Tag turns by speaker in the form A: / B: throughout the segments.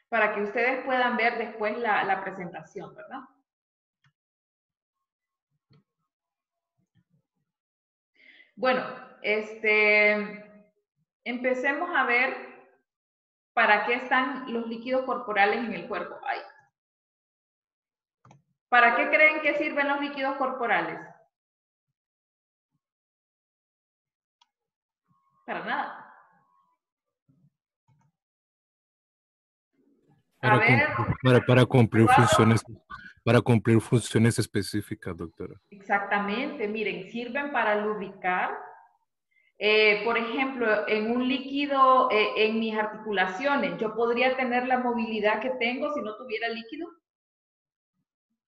A: para que ustedes puedan ver después la presentación, ¿verdad? Bueno, empecemos a ver para qué están los líquidos corporales en el cuerpo. Ay. ¿Para qué creen que sirven los líquidos corporales? Para nada. A ver, Eduardo.
B: Para cumplir funciones específicas, doctora.
A: Exactamente, miren, sirven para lubricar. Por ejemplo, en un líquido, en mis articulaciones, ¿yo podría tener la movilidad que tengo si no tuviera líquido?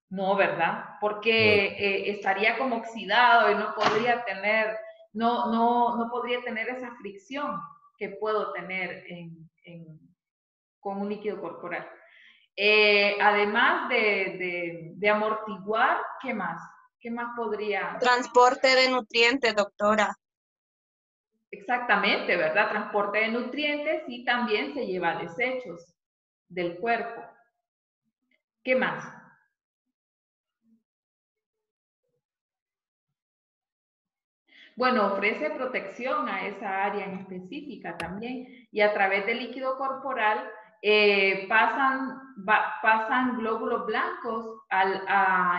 A: No, ¿verdad?
B: No.
A: Porque estaría como oxidado y no podría tener, no podría tener esa fricción que puedo tener con un líquido corporal. Además de amortiguar, ¿qué más? ¿Qué más podría?
C: Transporte de nutrientes, doctora.
A: Exactamente, ¿verdad? Transporte de nutrientes y también se lleva desechos del cuerpo. ¿Qué más? Bueno, ofrece protección a esa área en específica también y a través del líquido corporal pasan glóbulos blancos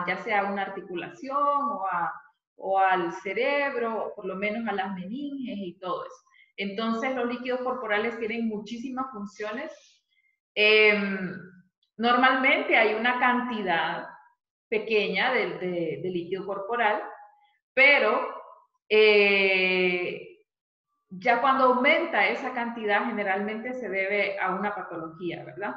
A: ya sea a una articulación o al cerebro, o por lo menos a las meninges y todo eso. Entonces, los líquidos corporales tienen muchísimas funciones. Normalmente hay una cantidad pequeña de líquido corporal, pero ya cuando aumenta esa cantidad generalmente se debe a una patología, ¿verdad?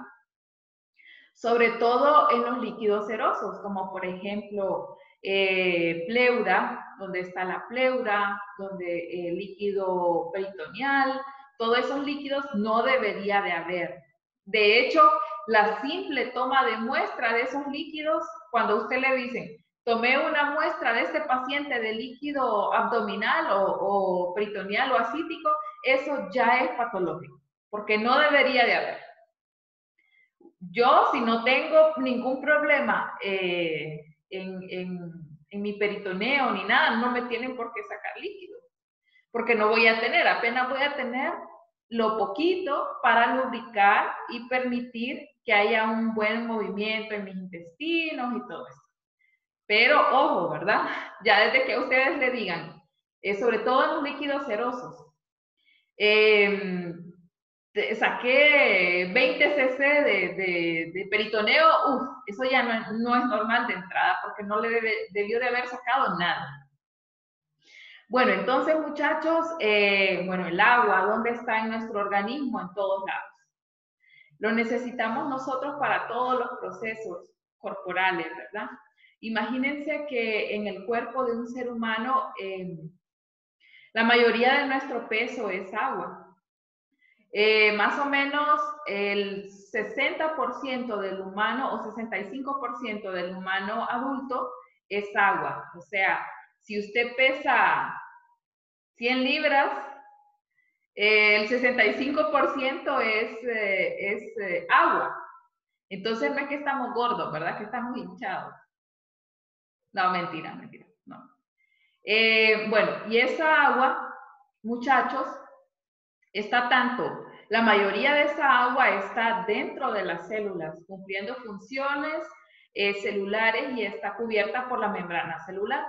A: Sobre todo en los líquidos serosos, como por ejemplo pleura, donde está la pleura, donde el líquido peritoneal, todos esos líquidos no debería de haber. De hecho, la simple toma de muestra de esos líquidos, cuando usted le dicen, tomé una muestra de este paciente de líquido abdominal o peritoneal o ascítico, eso ya es patológico, porque no debería de haber. Yo, si no tengo ningún problema en mi peritoneo ni nada, no me tienen por qué sacar líquido, porque no voy a tener, apenas voy a tener lo poquito para lubricar y permitir que haya un buen movimiento en mis intestinos y todo eso. Pero ojo, ¿verdad? Ya desde que ustedes le digan, sobre todo en los líquidos serosos, saqué 20 cc de peritoneo, eso ya no es normal de entrada porque no le debió de haber sacado nada. Bueno, entonces muchachos, bueno, el agua, ¿dónde está en nuestro organismo? En todos lados. Lo necesitamos nosotros para todos los procesos corporales, ¿verdad? Imagínense que en el cuerpo de un ser humano, la mayoría de nuestro peso es agua. Más o menos el 60% del humano o 65% del humano adulto es agua. O sea, si usted pesa 100 libras, el 65% es agua. Entonces no es que estamos gordos, ¿verdad? Que estamos hinchados. No, mentira, mentira. No. Bueno, y esa agua, muchachos, está tanto, la mayoría de esa agua está dentro de las células, cumpliendo funciones celulares y está cubierta por la membrana celular.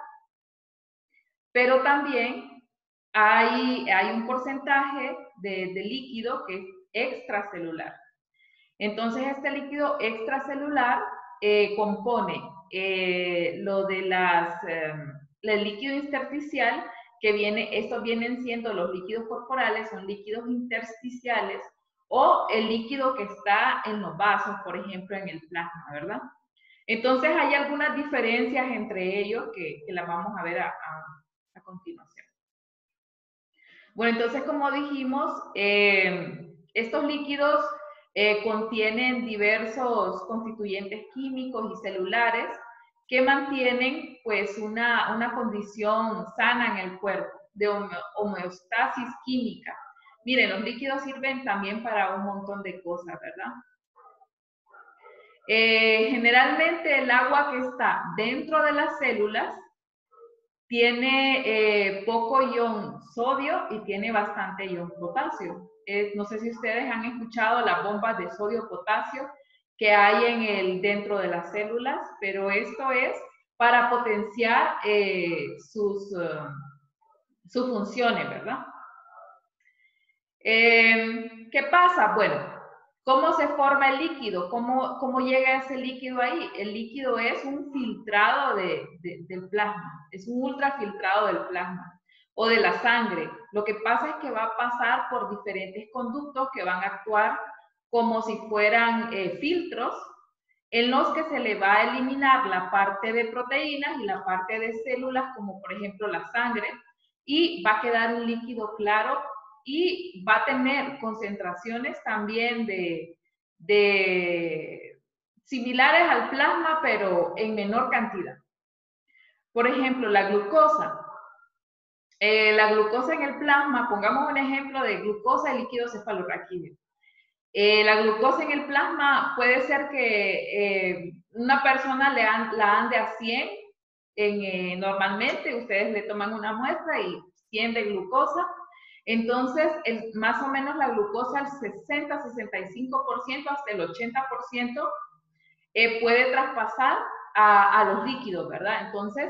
A: Pero también hay un porcentaje de líquido que es extracelular. Entonces, este líquido extracelular compone lo de el líquido intersticial, estos vienen siendo los líquidos corporales, son líquidos intersticiales, o el líquido que está en los vasos, por ejemplo, en el plasma, ¿verdad? Entonces, hay algunas diferencias entre ellos que las vamos a ver a continuación. Bueno, entonces, como dijimos, estos líquidos contienen diversos constituyentes químicos y celulares que mantienen pues una condición sana en el cuerpo de homeostasis química. Miren, los líquidos sirven también para un montón de cosas, ¿verdad? Generalmente el agua que está dentro de las células tiene poco ion sodio y tiene bastante ion potasio. No sé si ustedes han escuchado las bombas de sodio-potasio que hay dentro de las células, pero esto es para potenciar sus funciones, ¿verdad? ¿Qué pasa? Bueno, ¿cómo se forma el líquido? ¿Cómo llega ese líquido ahí? El líquido es un filtrado del plasma, es un ultrafiltrado del plasma o de la sangre. Lo que pasa es que va a pasar por diferentes conductos que van a actuar como si fueran filtros en los que se le va a eliminar la parte de proteínas y la parte de células, como por ejemplo la sangre, y va a quedar un líquido claro y va a tener concentraciones también similares al plasma, pero en menor cantidad. Por ejemplo, la glucosa. La glucosa en el plasma, pongamos un ejemplo de glucosa y líquido cefalorraquídeo. La glucosa en el plasma puede ser que una persona la ande a 100 normalmente, ustedes le toman una muestra y 100 de glucosa. Entonces, más o menos la glucosa al 60-65% hasta el 80% puede traspasar a los líquidos, ¿verdad? Entonces,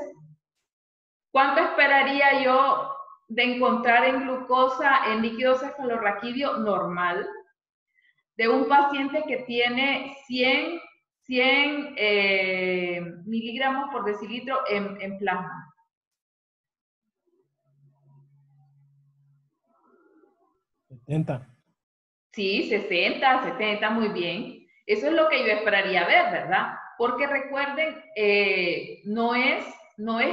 A: ¿cuánto esperaría yo de encontrar en glucosa en líquido cefalorraquídeo normal de un paciente que tiene 100 miligramos por decilitro en plasma? Sí, 60, 70, muy bien. Eso es lo que yo esperaría ver, ¿verdad? Porque recuerden, no es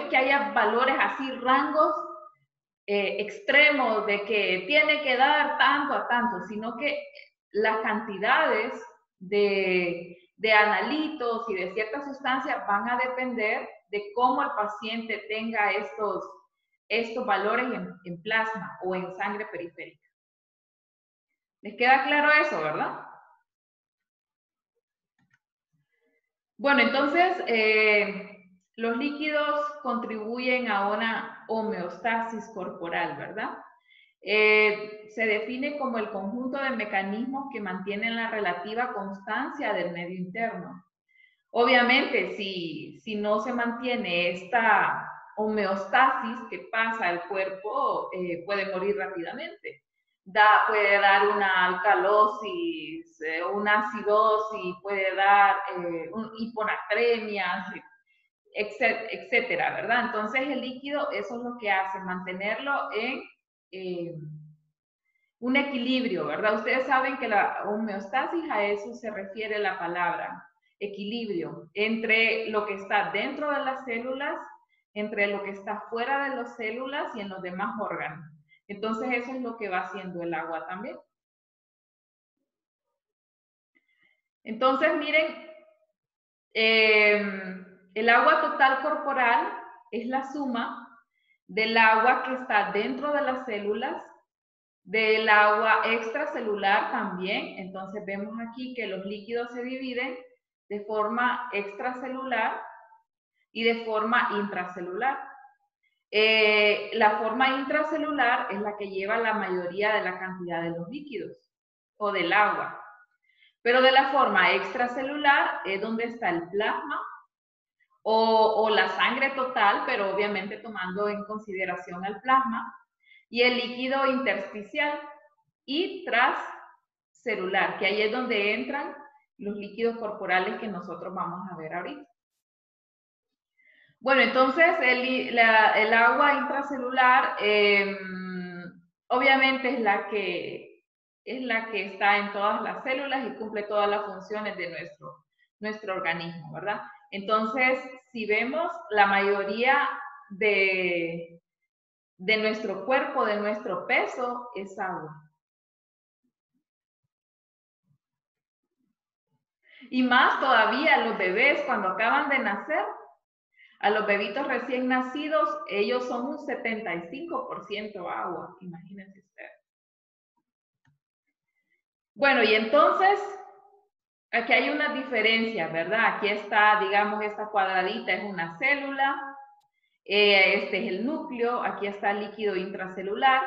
A: que haya valores así, rangos extremos de que tiene que dar tanto a tanto, sino que las cantidades de analitos y de ciertas sustancias van a depender de cómo el paciente tenga estos valores en plasma o en sangre periférica. ¿Les queda claro eso, verdad? Bueno, entonces, los líquidos contribuyen a una homeostasis corporal, ¿verdad? Se define como el conjunto de mecanismos que mantienen la relativa constancia del medio interno. Obviamente, si no se mantiene esta homeostasis que pasa el cuerpo, puede morir rápidamente. Puede dar una alcalosis, una acidosis, puede dar hiponatremia, etcétera, ¿verdad? Entonces el líquido, eso es lo que hace, mantenerlo en un equilibrio, ¿verdad? Ustedes saben que la homeostasis, a eso se refiere la palabra, equilibrio, entre lo que está dentro de las células, entre lo que está fuera de las células y en los demás órganos. Entonces eso es lo que va haciendo el agua también. Entonces miren, el agua total corporal es la suma del agua que está dentro de las células, del agua extracelular también. Entonces vemos aquí que los líquidos se dividen de forma extracelular y de forma intracelular. La forma intracelular es la que lleva la mayoría de la cantidad de los líquidos o del agua. Pero de la forma extracelular es donde está el plasma o la sangre total, pero obviamente tomando en consideración el plasma, y el líquido intersticial y transcelular, que ahí es donde entran los líquidos corporales que nosotros vamos a ver ahorita. Bueno, entonces el agua intracelular obviamente es la que está en todas las células y cumple todas las funciones de nuestro organismo, ¿verdad? Entonces, si vemos, la mayoría de nuestro cuerpo, de nuestro peso, es agua. Y más todavía los bebés cuando acaban de nacer, a los bebitos recién nacidos, ellos son un 75% agua, imagínense ustedes. Bueno, y entonces, aquí hay una diferencia, ¿verdad? Aquí está, digamos, esta cuadradita es una célula, este es el núcleo, aquí está el líquido intracelular.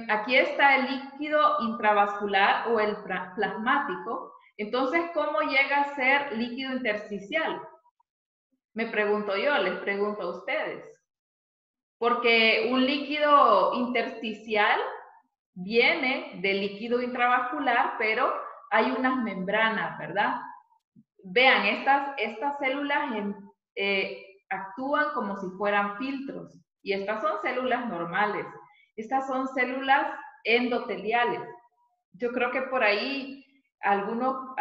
A: Aquí está el líquido intravascular o el plasmático. Entonces, ¿cómo llega a ser líquido intersticial? Me pregunto yo, les pregunto a ustedes. Porque un líquido intersticial viene del líquido intravascular, pero hay unas membranas, ¿verdad? Vean, estas células actúan como si fueran filtros y estas son células normales. Estas son células endoteliales. Yo creo que por ahí algunos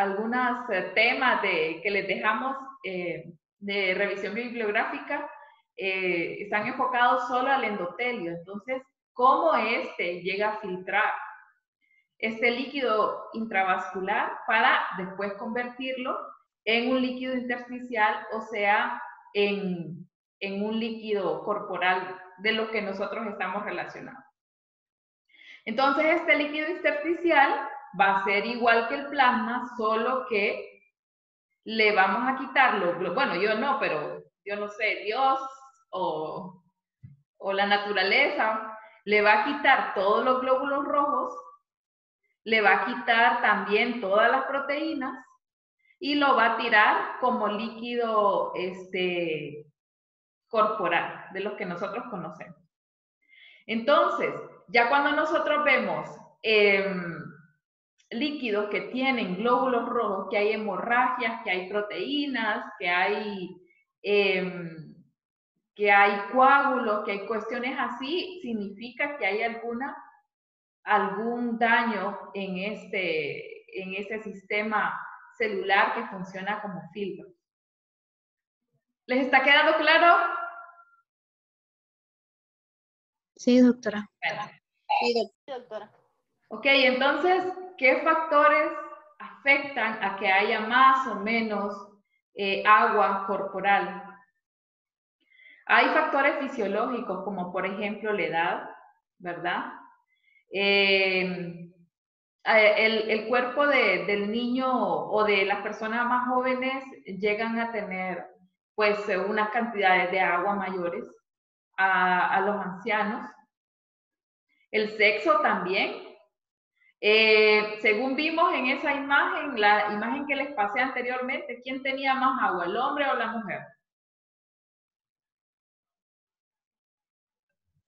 A: temas que les dejamos de revisión bibliográfica están enfocados solo al endotelio. Entonces, ¿cómo este llega a filtrar este líquido intravascular para después convertirlo en un líquido intersticial, o sea, en un líquido corporal de lo que nosotros estamos relacionados? Entonces, este líquido intersticial va a ser igual que el plasma, solo que le vamos a quitarlo. Bueno, yo no, pero yo no sé, Dios o la naturaleza le va a quitar todos los glóbulos rojos, le va a quitar también todas las proteínas y lo va a tirar como líquido corporal, de los que nosotros conocemos. Entonces, ya cuando nosotros vemos líquidos que tienen glóbulos rojos, que hay hemorragias, que hay proteínas, que hay coágulos, que hay cuestiones así, significa que hay algún daño en ese sistema celular que funciona como filtro. ¿Les está quedando claro?
D: Sí, doctora.
A: Bueno.
C: Sí, doctora.
A: Ok, entonces, ¿qué factores afectan a que haya más o menos agua corporal? Hay factores fisiológicos, como por ejemplo la edad, ¿verdad? El cuerpo del niño o de las personas más jóvenes llegan a tener pues unas cantidades de agua mayores a los ancianos. El sexo también. Según vimos en esa imagen, la imagen que les pasé anteriormente, ¿quién tenía más agua, el hombre o la mujer?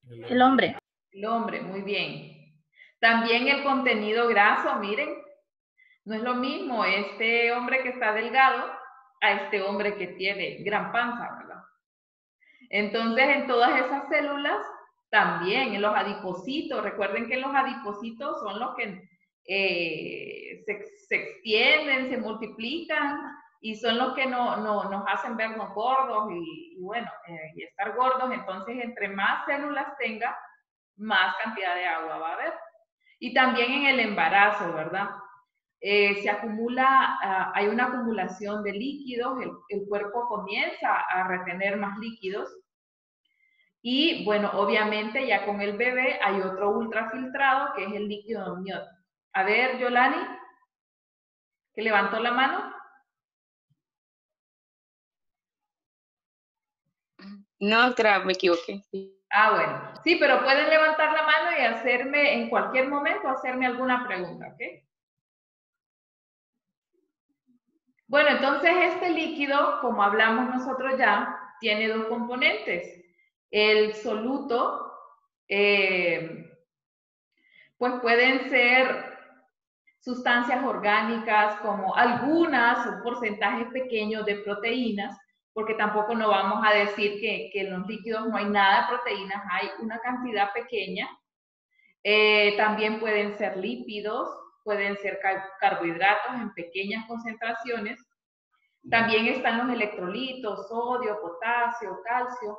D: El hombre.
A: El hombre, muy bien. También el contenido graso, miren, no es lo mismo este hombre que está delgado a este hombre que tiene gran panza, ¿verdad? Entonces, en todas esas células, también en los adipocitos, recuerden que los adipocitos son los que se extienden, se multiplican y son los que nos hacen vernos gordos y bueno, y estar gordos. Entonces, entre más células tenga, más cantidad de agua va a haber. Y también en el embarazo, ¿verdad? Se acumula, hay una acumulación de líquidos, el cuerpo comienza a retener más líquidos. Y bueno, obviamente ya con el bebé hay otro ultrafiltrado que es el líquido amniótico. A ver, Yolani, que levantó la mano.
C: No, doctora, me equivoqué.
A: Ah, bueno. Sí, pero pueden levantar la mano y hacerme, en cualquier momento, hacerme alguna pregunta, ¿ok? Bueno, entonces este líquido, como hablamos nosotros ya, tiene dos componentes. El soluto, pues pueden ser sustancias orgánicas como algunas, un porcentaje pequeño de proteínas, porque tampoco no vamos a decir que en los líquidos no hay nada de proteínas, hay una cantidad pequeña. También pueden ser lípidos, pueden ser carbohidratos en pequeñas concentraciones. También están los electrolitos, sodio, potasio, calcio.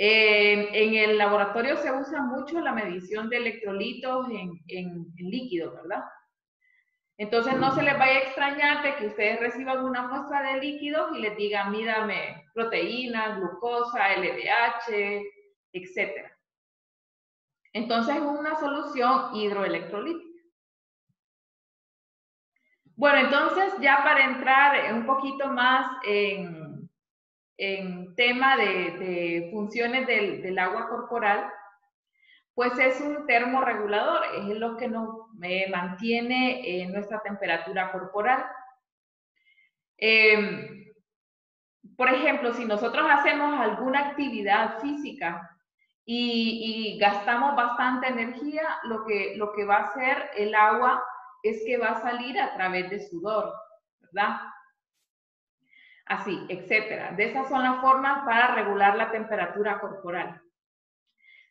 A: En el laboratorio se usa mucho la medición de electrolitos en líquido, ¿verdad? Entonces no se les vaya a extrañar de que ustedes reciban una muestra de líquidos y les digan, mídame proteína, glucosa, LDH, etc. Entonces es una solución hidroelectrolítica. Bueno, entonces ya para entrar un poquito más en tema de funciones del agua corporal, pues es un termorregulador, es lo que nos mantiene nuestra temperatura corporal. Por ejemplo, si nosotros hacemos alguna actividad física y gastamos bastante energía, lo que va a hacer el agua es que va a salir a través de sudor, ¿verdad? Así, etcétera. De esas son las formas para regular la temperatura corporal.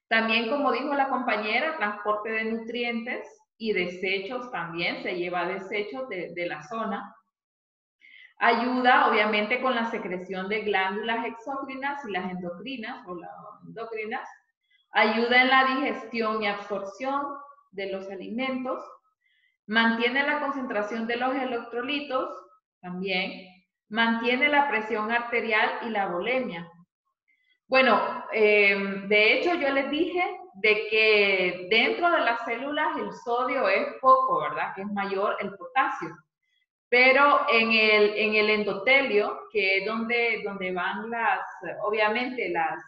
A: También, como dijo la compañera, transporte de nutrientes y desechos también, se lleva desechos de la zona. Ayuda, obviamente, con la secreción de glándulas exócrinas y las endocrinas, o las endocrinas. Ayuda en la digestión y absorción de los alimentos. Mantiene la concentración de los electrolitos, también. Mantiene la presión arterial y la volemia. Bueno, de hecho yo les dije de que dentro de las células el sodio es poco, ¿verdad? Que es mayor el potasio. Pero en el endotelio, que es donde van obviamente las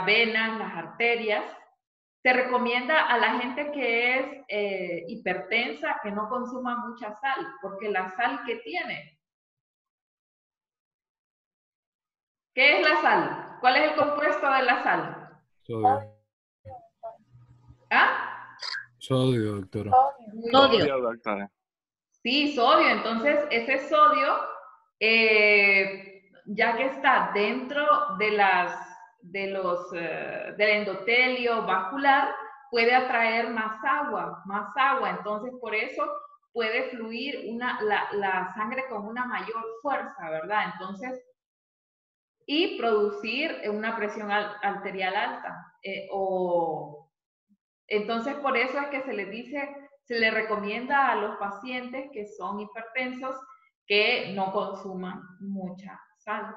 A: venas, las arterias, se recomienda a la gente que es hipertensa que no consuma mucha sal, porque la sal que tiene. ¿Qué es la sal? ¿Cuál es el compuesto de la sal?
B: Sodio.
A: ¿Ah?
B: Sodio, doctora.
D: Sodio.
C: doctora.
A: Sí, sodio. Entonces, ese sodio, ya que está dentro del endotelio vascular, puede atraer más agua. Entonces, por eso puede fluir la sangre con una mayor fuerza, ¿verdad? Entonces, y producir una presión arterial alta. Entonces, por eso es que se le recomienda a los pacientes que son hipertensos que no consuman mucha sal.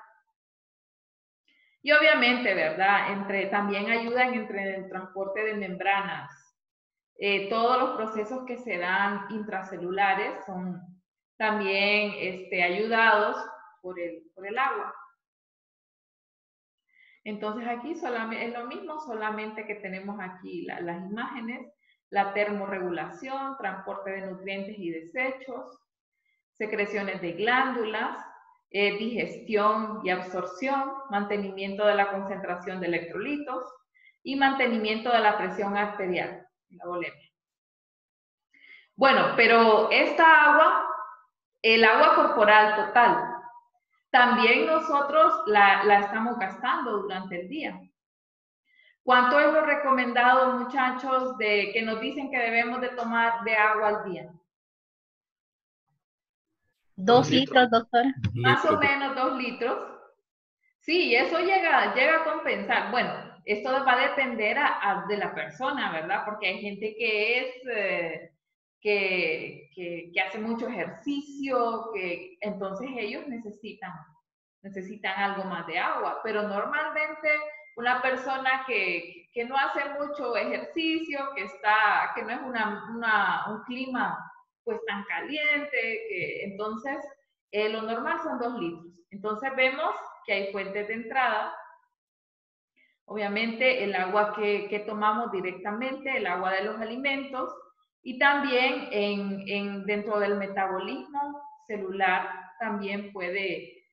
A: Y obviamente, ¿verdad? También ayudan entre el transporte de membranas. Todos los procesos que se dan intracelulares son también ayudados por el agua. Entonces aquí solamente, es lo mismo, solamente que tenemos aquí las imágenes, la termorregulación, transporte de nutrientes y desechos, secreciones de glándulas, digestión y absorción, mantenimiento de la concentración de electrolitos y mantenimiento de la presión arterial, la volemia. Bueno, pero esta agua, el agua corporal total, también nosotros la estamos gastando durante el día. ¿Cuánto es lo recomendado, muchachos, que nos dicen que debemos de tomar de agua al día?
D: 2 litros, doctora.
A: Más o menos 2 litros. Sí, eso llega a compensar. Bueno, esto va a depender de la persona, ¿verdad? Porque hay gente que hace mucho ejercicio, entonces ellos necesitan algo más de agua, pero normalmente una persona que no hace mucho ejercicio, que no es un clima pues tan caliente, entonces lo normal son 2 litros. Entonces vemos que hay fuentes de entrada. Obviamente el agua que tomamos directamente, el agua de los alimentos, y también dentro del metabolismo celular también puede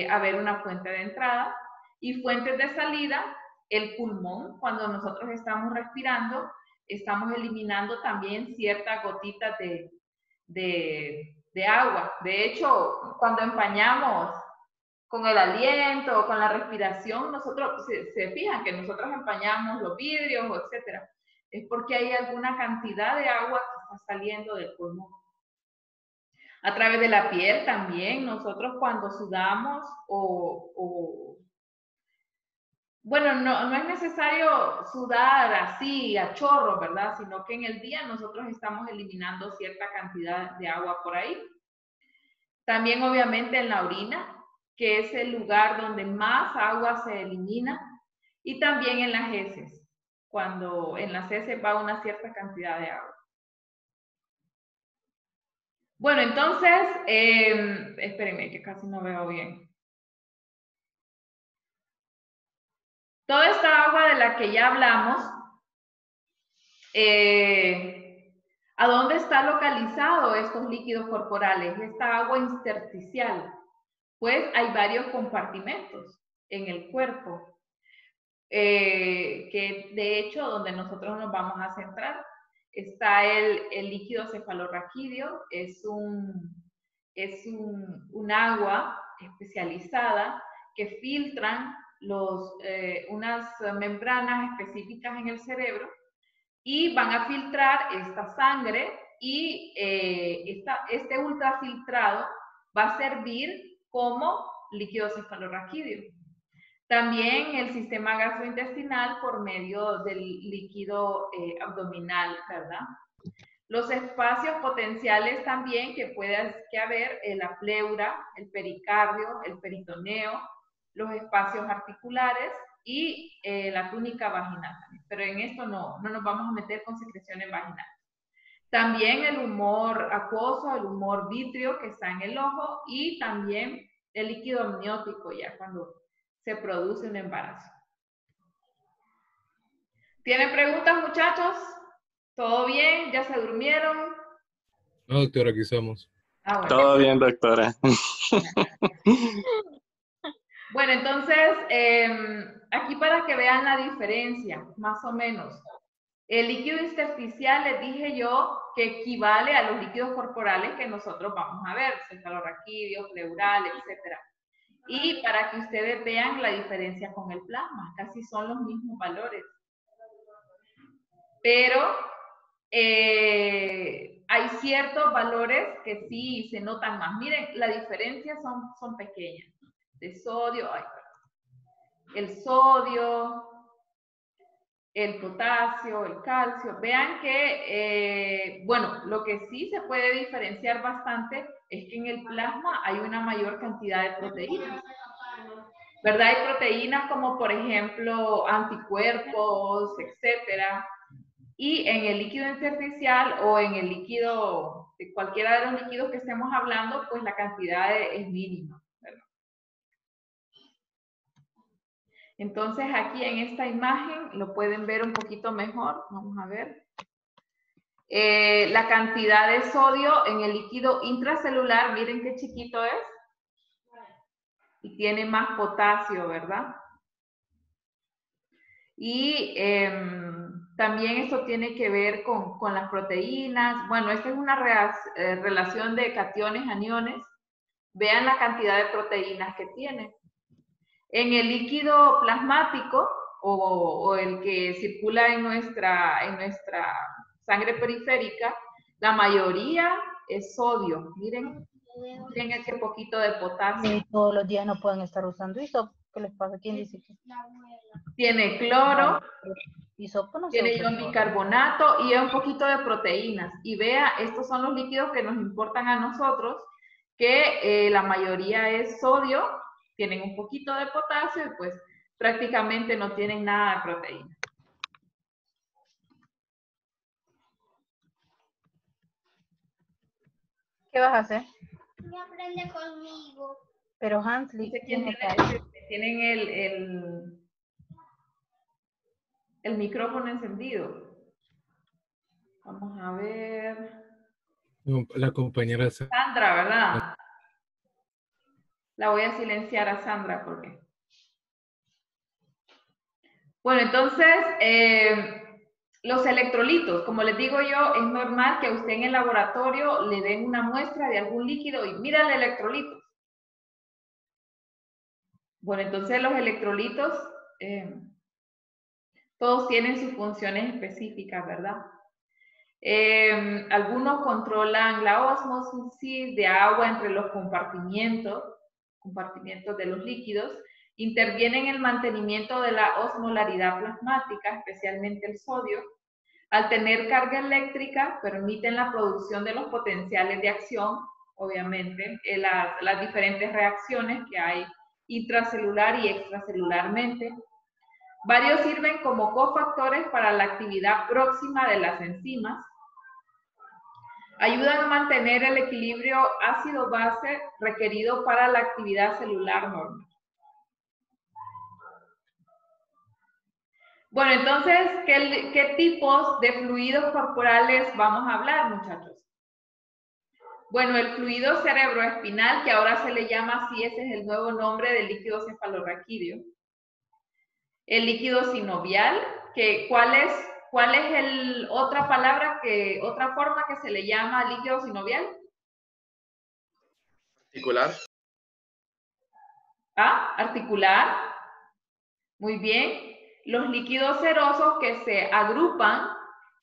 A: haber una fuente de entrada y fuentes de salida, el pulmón. Cuando nosotros estamos respirando, estamos eliminando también ciertas gotitas de agua. De hecho, cuando empañamos con el aliento o con la respiración, nosotros, se fijan que nosotros empañamos los vidrios, etcétera, es porque hay alguna cantidad de agua que está saliendo del pulmón. A través de la piel también, nosotros cuando sudamos bueno, no es necesario sudar así a chorro, ¿verdad? Sino que en el día nosotros estamos eliminando cierta cantidad de agua por ahí. También obviamente en la orina, que es el lugar donde más agua se elimina, y también en las heces, cuando en las heces va una cierta cantidad de agua. Bueno, entonces, espérenme que casi no veo bien. Toda esta agua de la que ya hablamos, ¿a dónde está localizado estos líquidos corporales? Esta agua intersticial. Pues hay varios compartimentos en el cuerpo, que de hecho donde nosotros nos vamos a centrar está el líquido cefalorraquídeo, es un agua especializada que filtran unas membranas específicas en el cerebro y van a filtrar esta sangre y este ultrafiltrado va a servir como líquido cefalorraquídeo. También el sistema gastrointestinal por medio del líquido abdominal, ¿verdad? Los espacios potenciales también que puede haber, la pleura, el pericardio, el peritoneo, los espacios articulares y la túnica vaginal. Pero en esto no nos vamos a meter con secreciones vaginales. También el humor acuoso, el humor vítreo que está en el ojo y también el líquido amniótico ya cuando se produce un embarazo. ¿Tienen preguntas, muchachos? ¿Todo bien? ¿Ya se durmieron?
B: No, doctora, aquí estamos.
A: Ah, bueno.
E: Todo bien, doctora.
A: Bueno, entonces, aquí para que vean la diferencia, más o menos. El líquido intersticial, les dije yo, que equivale a los líquidos corporales que nosotros vamos a ver, cefalorraquídeo, pleural, etc. Y para que ustedes vean la diferencia con el plasma, casi son los mismos valores. Pero hay ciertos valores que sí se notan más. Miren, la diferencia son pequeñas. De sodio, el sodio, el potasio, el calcio. Vean que, bueno, lo que sí se puede diferenciar bastante es que en el plasma hay una mayor cantidad de proteínas. ¿Verdad? Hay proteínas como, por ejemplo, anticuerpos, etcétera. Y en el líquido intersticial o en el líquido, de cualquiera de los líquidos que estemos hablando, pues la cantidad es mínima, ¿verdad? Entonces aquí en esta imagen lo pueden ver un poquito mejor. Vamos a ver. La cantidad de sodio en el líquido intracelular, miren qué chiquito es. Y tiene más potasio, ¿verdad? Y también esto tiene que ver con las proteínas. Bueno, esta es una relación de cationes, aniones. Vean la cantidad de proteínas que tiene. En el líquido plasmático o el que circula en nuestra sangre periférica, la mayoría es sodio. Miren ese poquito de potasio.
D: Y todos los días no pueden estar usando hisopo. ¿Qué les pasa? ¿Quién dice que?
A: Tiene cloro,
D: Hisopo no se
A: tiene
D: usa
A: ion
D: todo.
A: bicarbonato y un poquito de proteínas. Y vea, estos son los líquidos que nos importan a nosotros, que la mayoría es sodio, tienen un poquito de potasio y pues prácticamente no tienen nada de proteína.
D: ¿Qué vas a hacer?
C: No aprende conmigo.
D: Pero Hansley,
A: No sé
D: ¿quién
A: quién
D: está ahí?
A: tienen el micrófono encendido. Vamos a ver.
B: No, la compañera
A: Sandra, ¿verdad? La voy a silenciar a Sandra porque... Bueno, entonces, los electrolitos, como les digo yo, es normal que a usted en el laboratorio le den una muestra de algún líquido y mira el electrolito. Bueno, entonces los electrolitos, todos tienen sus funciones específicas, ¿verdad? Algunos controlan la ósmosis de agua entre los compartimientos de los líquidos, intervienen en el mantenimiento de la osmolaridad plasmática, especialmente el sodio. Al tener carga eléctrica, permiten la producción de los potenciales de acción, obviamente, las diferentes reacciones que hay intracelular y extracelularmente. Varios sirven como cofactores para la actividad próxima de las enzimas. Ayudan a mantener el equilibrio ácido-base requerido para la actividad celular normal. Bueno, entonces, ¿qué tipos de fluidos corporales vamos a hablar, muchachos? Bueno, el fluido cerebroespinal, que ahora se le llama así, ese es el nuevo nombre del líquido cefalorraquídeo. El líquido sinovial, ¿cuál es otra palabra, otra forma que se le llama líquido sinovial?
E: Articular.
A: Ah, articular. Muy bien. Los líquidos serosos que se agrupan,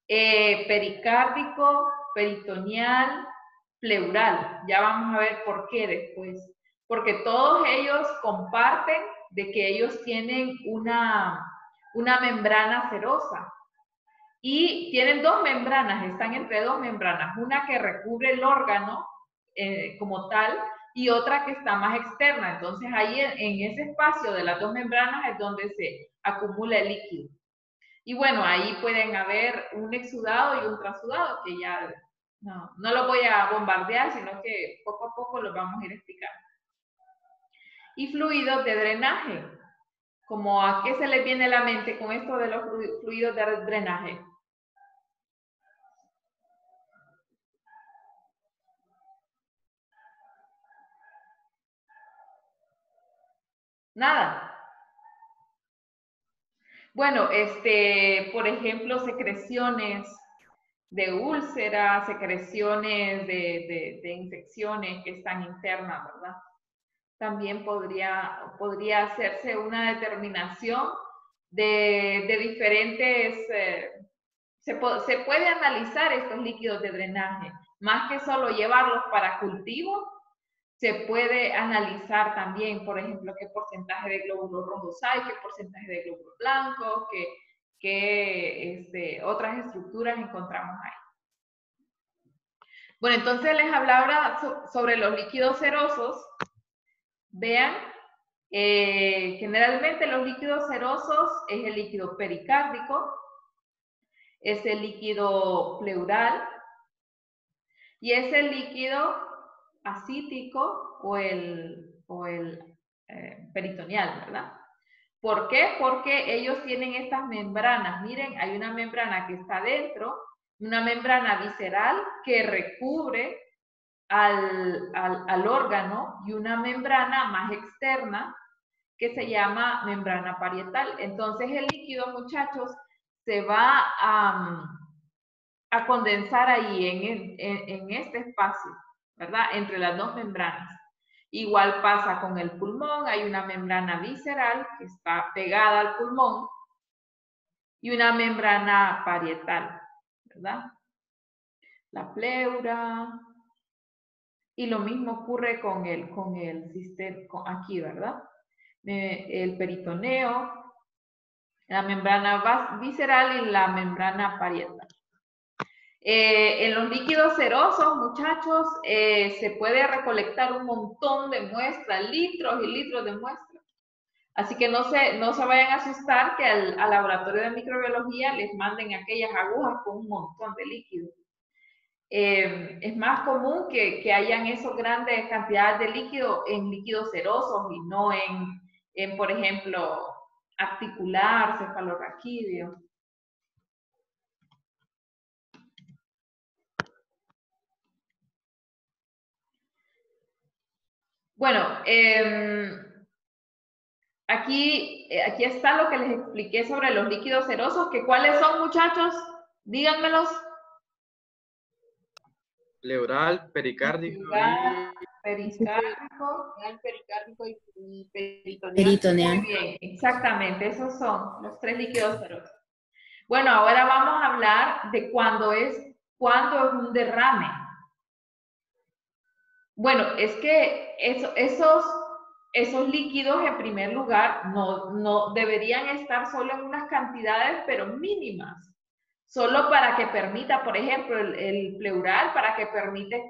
A: pericárdico, peritoneal, pleural. Ya vamos a ver por qué después. Porque todos ellos comparten de que ellos tienen una membrana serosa. Y tienen dos membranas, están entre dos membranas. Una que recubre el órgano como tal y otra que está más externa. Entonces ahí en ese espacio de las dos membranas es donde se acumula el líquido. Y bueno, ahí pueden haber un exudado y un trasudado, que ya no lo voy a bombardear, sino que poco a poco los vamos a ir explicando. Y fluidos de drenaje. Como ¿a qué se les viene a la mente con esto de los fluidos de drenaje? Nada. Bueno, por ejemplo, secreciones de úlceras, secreciones de infecciones que están internas, ¿verdad? También podría hacerse una determinación de diferentes... se puede analizar estos líquidos de drenaje, más que solo llevarlos para cultivo. Se puede analizar también, por ejemplo, qué porcentaje de glóbulos rojos hay, qué porcentaje de glóbulos blancos, qué otras estructuras encontramos ahí. Bueno, entonces les hablaba sobre los líquidos serosos. Vean, generalmente los líquidos serosos es el líquido pericárdico, es el líquido pleural y es el líquido acítico o el peritoneal, ¿verdad? ¿Por qué? Porque ellos tienen estas membranas. Miren, hay una membrana que está dentro, una membrana visceral que recubre al órgano y una membrana más externa que se llama membrana parietal. Entonces el líquido, muchachos, se va a condensar ahí en este espacio, ¿verdad? Entre las dos membranas. Igual pasa con el pulmón, hay una membrana visceral que está pegada al pulmón y una membrana parietal, ¿verdad? La pleura. Y lo mismo ocurre con el sistema, aquí, ¿verdad? El peritoneo, la membrana visceral y la membrana parietal. En los líquidos serosos, muchachos, se puede recolectar un montón de muestras, litros y litros de muestras. Así que no se vayan a asustar que al laboratorio de microbiología les manden aquellas agujas con un montón de líquidos. Es más común que hayan esas grandes cantidades de líquido en líquidos serosos y no en por ejemplo, articular, cefalorraquídeo. Bueno, aquí está lo que les expliqué sobre los líquidos serosos, que ¿cuáles son, muchachos? Díganmelos.
E: Pleural, pericárdico
A: pericárdico y peritoneal. Muy bien, exactamente, esos son los tres líquidos serosos. Bueno, ahora vamos a hablar de cuándo es un derrame. Bueno, es que esos líquidos, en primer lugar, no deberían estar solo en unas cantidades, pero mínimas. Solo para que permita, por ejemplo, el pleural, para que permite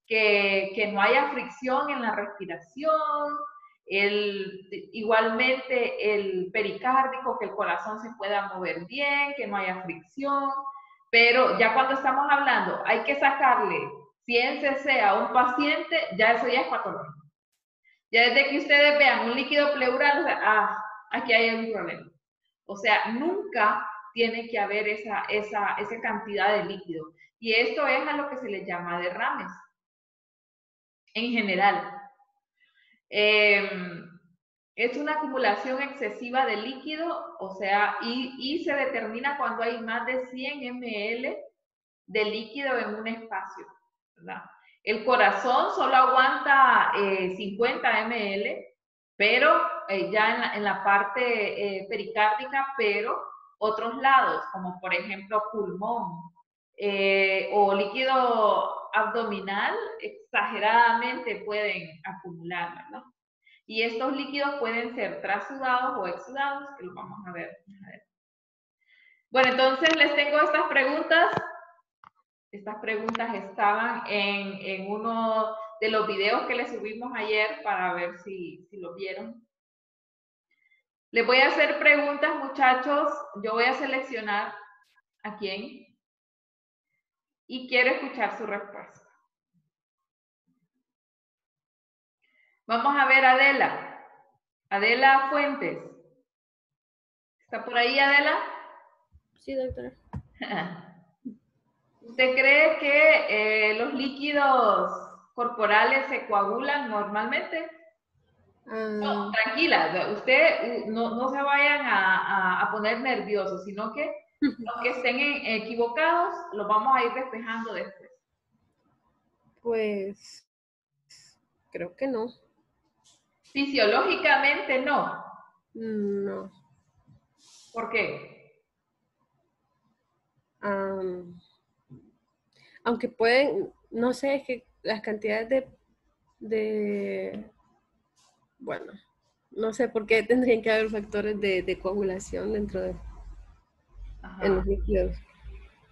A: que no haya fricción en la respiración. Igualmente el pericárdico, que el corazón se pueda mover bien, que no haya fricción. Pero ya cuando estamos hablando, hay que sacarle 100 cc a un paciente, ya eso ya es patológico. Ya desde que ustedes vean un líquido pleural, o sea, aquí hay un problema. O sea, nunca tiene que haber esa cantidad de líquido. Y esto es a lo que se le llama derrames, en general. Es una acumulación excesiva de líquido, o sea, y se determina cuando hay más de 100 ml de líquido en un espacio, ¿verdad? El corazón solo aguanta 50 ml, pero ya en la parte pericárdica, pero otros lados, como por ejemplo pulmón o líquido abdominal, exageradamente pueden acumular, ¿verdad? Y estos líquidos pueden ser trasudados o exudados, que lo vamos a ver. Bueno, entonces les tengo estas preguntas. Estas preguntas estaban en uno de los videos que les subimos ayer para ver si lo vieron. Les voy a hacer preguntas, muchachos. Yo voy a seleccionar a quién y quiero escuchar su respuesta. Vamos a ver a Adela. Adela Fuentes. ¿Está por ahí, Adela?
F: Sí, doctora.
A: ¿Usted cree que los líquidos corporales se coagulan normalmente? No, tranquila, usted no se vayan a poner nerviosos, sino que los que estén equivocados los vamos a ir despejando después.
F: Pues creo que no.
A: Fisiológicamente no.
F: No.
A: ¿Por qué?
F: Aunque pueden, no sé, es que las cantidades bueno, no sé por qué tendrían que haber factores de coagulación dentro de en los líquidos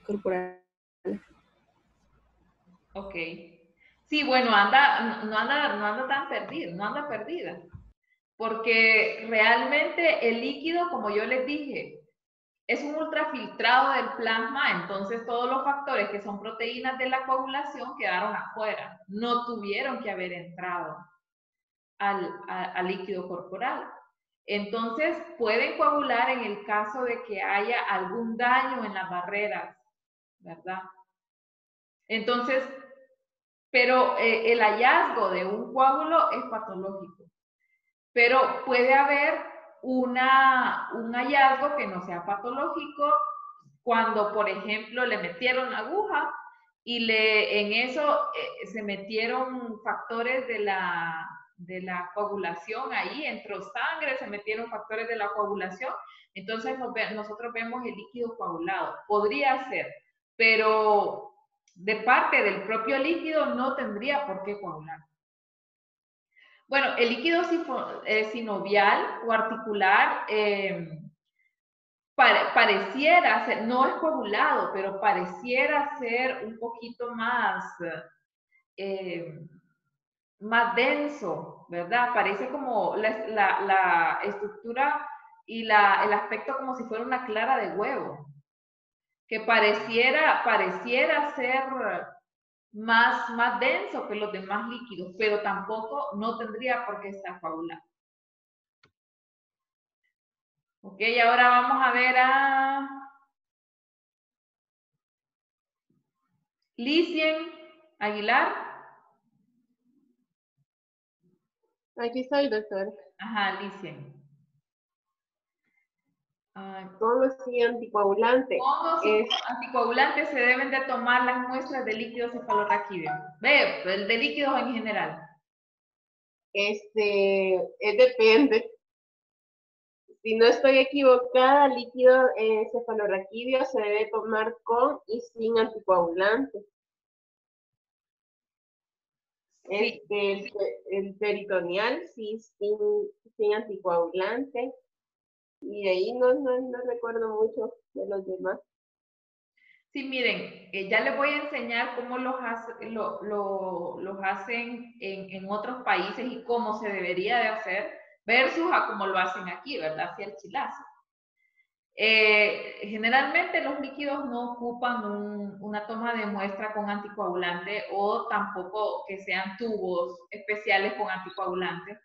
F: corporales.
A: Ok. Sí, bueno, no anda tan perdida, no anda perdida. Porque realmente el líquido, como yo les dije, es un ultrafiltrado del plasma, entonces todos los factores que son proteínas de la coagulación quedaron afuera, no tuvieron que haber entrado al líquido corporal. Entonces pueden coagular en el caso de que haya algún daño en las barreras, ¿verdad? Entonces, pero el hallazgo de un coágulo es patológico. Pero puede haber un hallazgo que no sea patológico cuando, por ejemplo, le metieron la aguja y en eso se metieron factores de la coagulación ahí, entró sangre, se metieron factores de la coagulación, entonces nosotros vemos el líquido coagulado. Podría ser, pero de parte del propio líquido no tendría por qué coagular. Bueno, el líquido sinovial o articular pareciera ser, no es coagulado, pero pareciera ser un poquito más denso, ¿verdad? Parece como la estructura y el aspecto como si fuera una clara de huevo, que pareciera ser más denso que los demás líquidos, pero tampoco no tendría por qué estar coagulado. Ok, ahora vamos a ver a Licien Aguilar.
F: Aquí estoy, doctor.
A: Ajá, Licien.
F: Con los anticoagulantes.
A: ¿Cómo los anticoagulantes se deben de tomar las muestras de líquido cefalorraquídeo? El de líquidos en general.
F: Depende. Si no estoy equivocada, líquido cefalorraquídeo se debe tomar con y sin anticoagulante.
A: Sí.
F: El peritoneal, sí, sin anticoagulante. Y de ahí no recuerdo mucho de los demás.
A: Sí, miren, ya les voy a enseñar cómo los hacen en otros países y cómo se debería de hacer versus a cómo lo hacen aquí, ¿verdad? Hacia el chilazo. Generalmente los líquidos no ocupan una toma de muestra con anticoagulante o tampoco que sean tubos especiales con anticoagulante.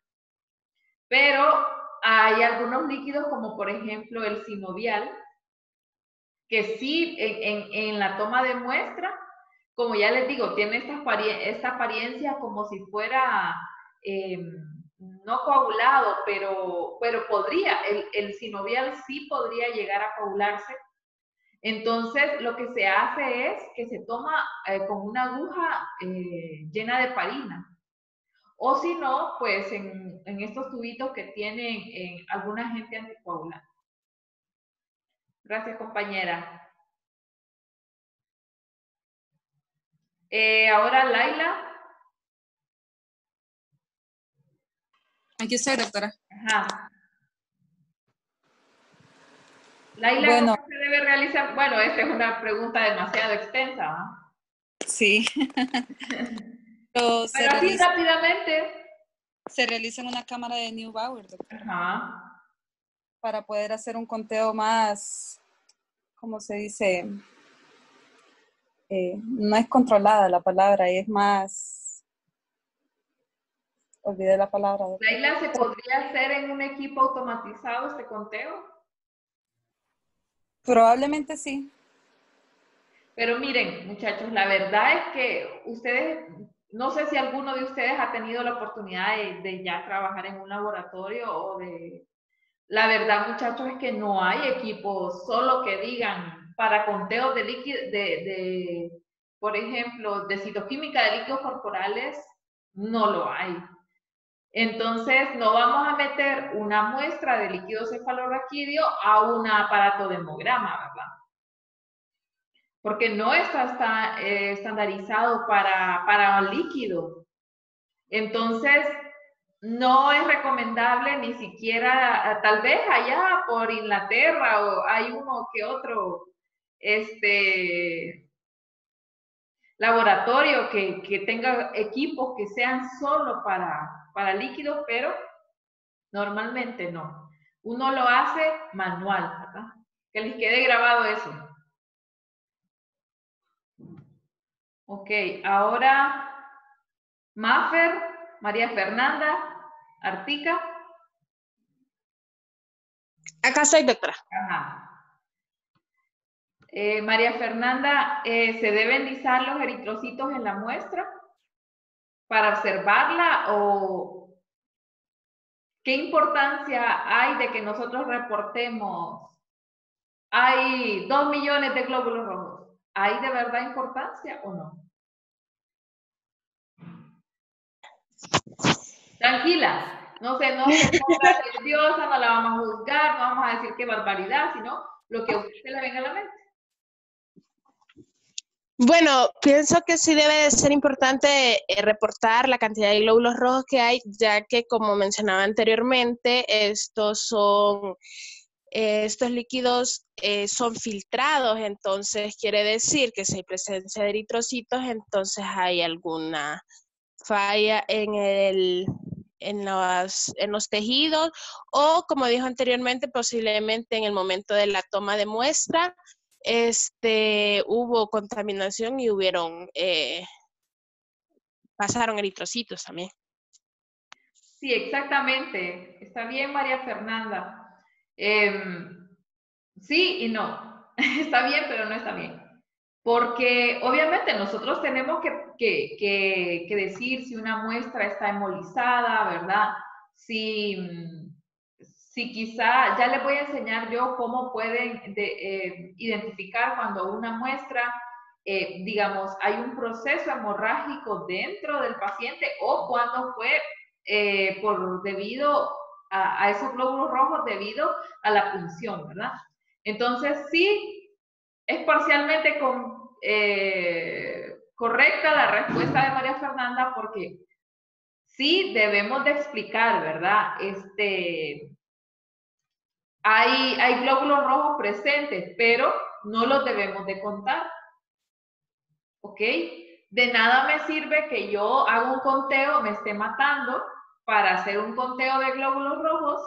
A: Pero hay algunos líquidos como por ejemplo el sinovial, que sí en la toma de muestra, como ya les digo, tiene esta apariencia como si fuera no coagulado, pero podría, el sinovial sí podría llegar a coagularse. Entonces, lo que se hace es que se toma con una aguja llena de parina. O si no, pues en estos tubitos que tienen algún agente anticoagulante. Gracias, compañera. Ahora, Laila.
G: Aquí estoy, doctora.
A: Ajá. Laila,
G: Bueno,
A: ¿cómo se debe realizar? Bueno, esta es una pregunta demasiado extensa, ¿no?
G: sí. Pero
A: Pero así rápidamente.
G: Se realiza en una cámara de Neubauer, doctora.
A: Ajá.
G: Para poder hacer un conteo más, ¿cómo se dice? No es controlada la palabra, es más... Olvidé la palabra. Doctora.
A: Laila, ¿se podría hacer en un equipo automatizado este conteo?
G: Probablemente sí.
A: Pero miren, muchachos, la verdad es que ustedes, no sé si alguno de ustedes ha tenido la oportunidad de ya trabajar en un laboratorio o de... La verdad, muchachos, es que no hay equipos solo que digan para conteos de líquidos, por ejemplo, de citoquímica de líquidos corporales, no lo hay. Entonces, no vamos a meter una muestra de líquido cefalorraquídeo a un aparato de hemograma, ¿verdad? Porque no está estandarizado para líquido. Entonces, no es recomendable ni siquiera, tal vez allá por Inglaterra o hay uno que otro laboratorio que tenga equipos que sean solo para líquidos, pero normalmente no. Uno lo hace manual, ¿verdad? Que les quede grabado eso. Ok, ahora Mafer, María Fernanda, Artica.
H: Acá estoy, doctora.
A: Ajá. María Fernanda, ¿se deben lisar los eritrocitos en la muestra para observarla o qué importancia hay de que nosotros reportemos? Hay 2 millones de glóbulos rojos. ¿Hay de verdad importancia o no? Tranquila, no se ponga nerviosa, no la vamos a juzgar, no vamos a decir qué barbaridad, sino lo que a usted se le venga a la mente.
H: Bueno, pienso que sí debe de ser importante reportar la cantidad de glóbulos rojos que hay, ya que como mencionaba anteriormente, estos líquidos son filtrados, entonces quiere decir que si hay presencia de eritrocitos, entonces hay alguna falla en los tejidos o, como dijo anteriormente, posiblemente en el momento de la toma de muestra, hubo contaminación y pasaron eritrocitos también.
A: Sí, exactamente. Está bien, María Fernanda. Sí y no. Está bien, pero no está bien. Porque obviamente nosotros tenemos que decir si una muestra está hemolizada, ¿verdad? Si quizá, ya les voy a enseñar yo cómo pueden identificar cuando una muestra, digamos, hay un proceso hemorrágico dentro del paciente o cuando fue debido a esos glóbulos rojos debido a la punción, ¿verdad? Entonces, sí, es parcialmente correcta la respuesta de María Fernanda porque sí debemos de explicar, ¿verdad? Hay glóbulos rojos presentes, pero no los debemos de contar. ¿Ok? De nada me sirve que yo haga un conteo, me esté matando para hacer un conteo de glóbulos rojos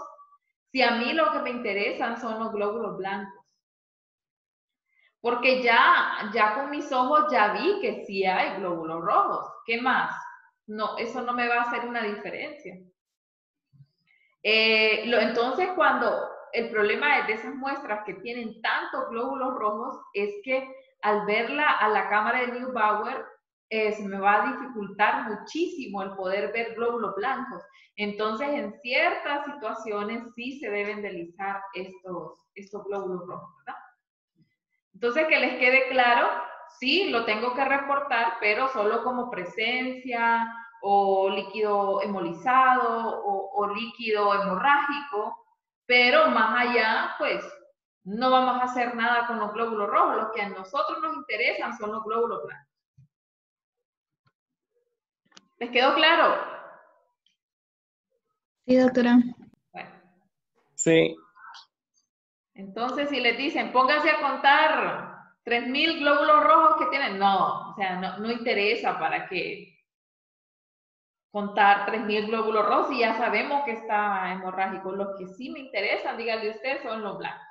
A: Si a mí lo que me interesan son los glóbulos blancos. Porque ya con mis ojos ya vi que sí hay glóbulos rojos. ¿Qué más? No, eso no me va a hacer una diferencia. Entonces, cuando el problema de esas muestras que tienen tantos glóbulos rojos es que al verla a la cámara de Neubauer, se me va a dificultar muchísimo el poder ver glóbulos blancos. Entonces, en ciertas situaciones sí se deben de lisar estos glóbulos rojos, ¿verdad? Entonces, que les quede claro, sí, lo tengo que reportar, pero solo como presencia o líquido hemolizado o líquido hemorrágico, pero más allá, pues, no vamos a hacer nada con los glóbulos rojos. Los que a nosotros nos interesan son los glóbulos blancos. ¿Les quedó claro?
I: Sí, doctora.
A: Bueno.
J: Sí.
A: Entonces, si les dicen, pónganse a contar 3.000 glóbulos rojos que tienen, no, o sea, no interesa para qué contar 3.000 glóbulos rojos y ya sabemos que está hemorrágico. Los que sí me interesan, díganle usted, son los blancos.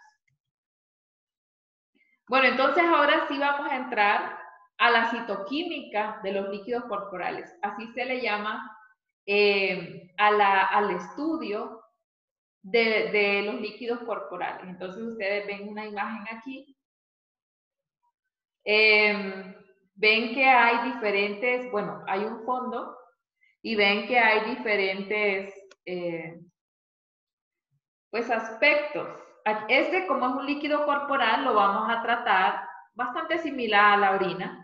A: Bueno, entonces ahora sí vamos a entrar a la citoquímica de los líquidos corporales. Así se le llama al estudio de los líquidos corporales. Entonces ustedes ven una imagen aquí. Ven que hay diferentes, bueno, hay un fondo y ven que hay diferentes pues aspectos. Como es un líquido corporal, lo vamos a tratar bastante similar a la orina.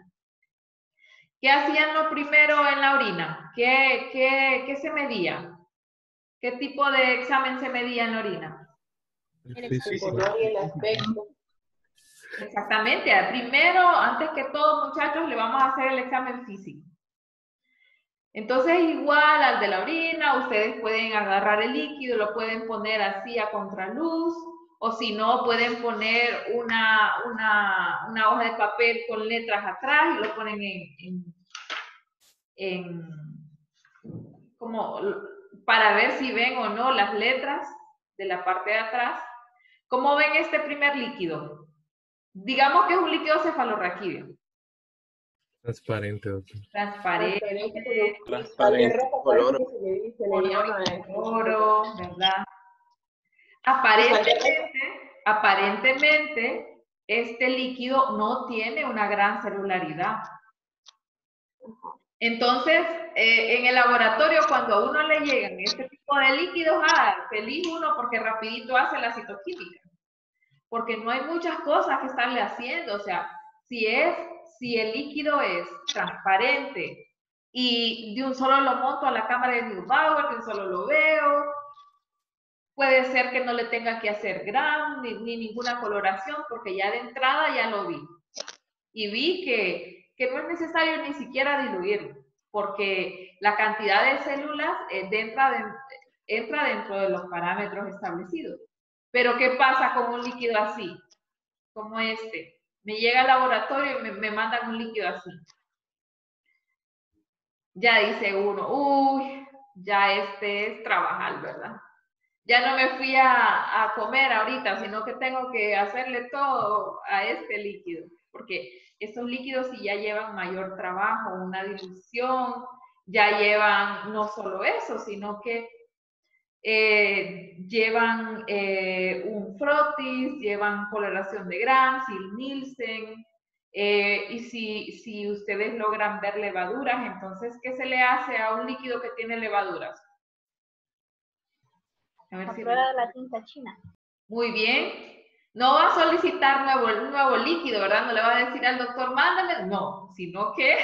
A: ¿Qué hacían lo primero en la orina? ¿Qué se medía? ¿Qué tipo de examen se medía en la orina?
F: El color y el aspecto.
A: Exactamente. Primero, antes que todo, muchachos, le vamos a hacer el examen físico. Entonces, igual al de la orina, ustedes pueden agarrar el líquido, lo pueden poner así a contraluz, o si no, pueden poner una hoja de papel con letras atrás y lo ponen como para ver si ven o no las letras de la parte de atrás. ¿Cómo ven este primer líquido? Digamos que es un líquido cefalorraquídeo.
B: Transparente, doctor.
A: Transparente.
J: Transparente. Color.
A: Oro, ¿verdad? Aparentemente, este líquido no tiene una gran celularidad. Entonces, en el laboratorio, cuando a uno le llegan este tipo de líquidos, feliz uno porque rapidito hace la citoquímica. Porque no hay muchas cosas que estarle haciendo. O sea, si el líquido es transparente y de un solo lo monto a la cámara de Neubauer, de un solo lo veo, puede ser que no le tenga que hacer gram ni ninguna coloración porque ya de entrada ya lo vi. Y vi que no es necesario ni siquiera diluirlo porque la cantidad de células entra dentro de los parámetros establecidos. Pero ¿qué pasa con un líquido así? Como este. Me llega al laboratorio y me mandan un líquido así. Ya dice uno, uy, ya este es trabajar, ¿verdad? Ya no me fui a comer ahorita, sino que tengo que hacerle todo a este líquido. Porque estos líquidos sí ya llevan mayor trabajo, una dilución, ya llevan no solo eso, sino que llevan un frotis, llevan coloración de Gram, Nielsen, y si ustedes logran ver levaduras, entonces, ¿qué se le hace a un líquido que tiene levaduras? A ver si
D: la tinta china.
A: Muy bien. No va a solicitar un nuevo líquido, ¿verdad? No le va a decir al doctor, mándame. No, sino que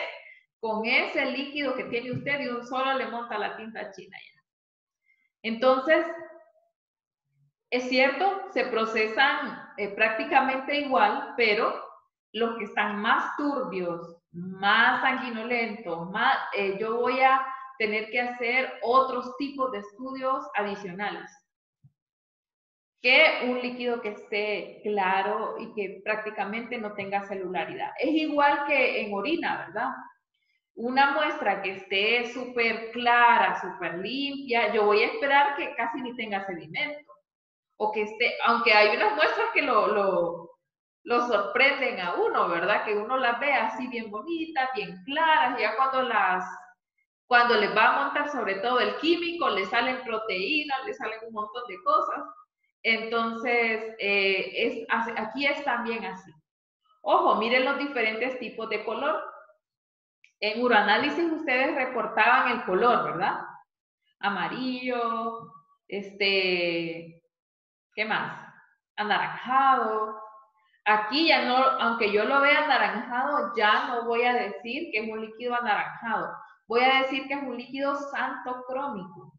A: con ese líquido que tiene usted de un solo le monta la tinta china ya. Entonces, es cierto, se procesan prácticamente igual, pero los que están más turbios, más sanguinolentos, yo voy a tener que hacer otros tipos de estudios adicionales que un líquido que esté claro y que prácticamente no tenga celularidad. Es igual que en orina, ¿verdad? Una muestra que esté súper clara, súper limpia, yo voy a esperar que casi ni tenga sedimento. o que esté, aunque hay unas muestras que lo sorprenden a uno, ¿verdad? Que uno las ve así bien bonitas, bien claras, ya cuando les va a montar sobre todo el químico, le salen proteínas, le salen un montón de cosas. Entonces, aquí es también así. Ojo, miren los diferentes tipos de color. En uroanálisis ustedes reportaban el color, ¿verdad? Amarillo, ¿qué más? Anaranjado. Aquí ya no, aunque yo lo vea anaranjado, ya no voy a decir que es un líquido anaranjado. Voy a decir que es un líquido santocrómico.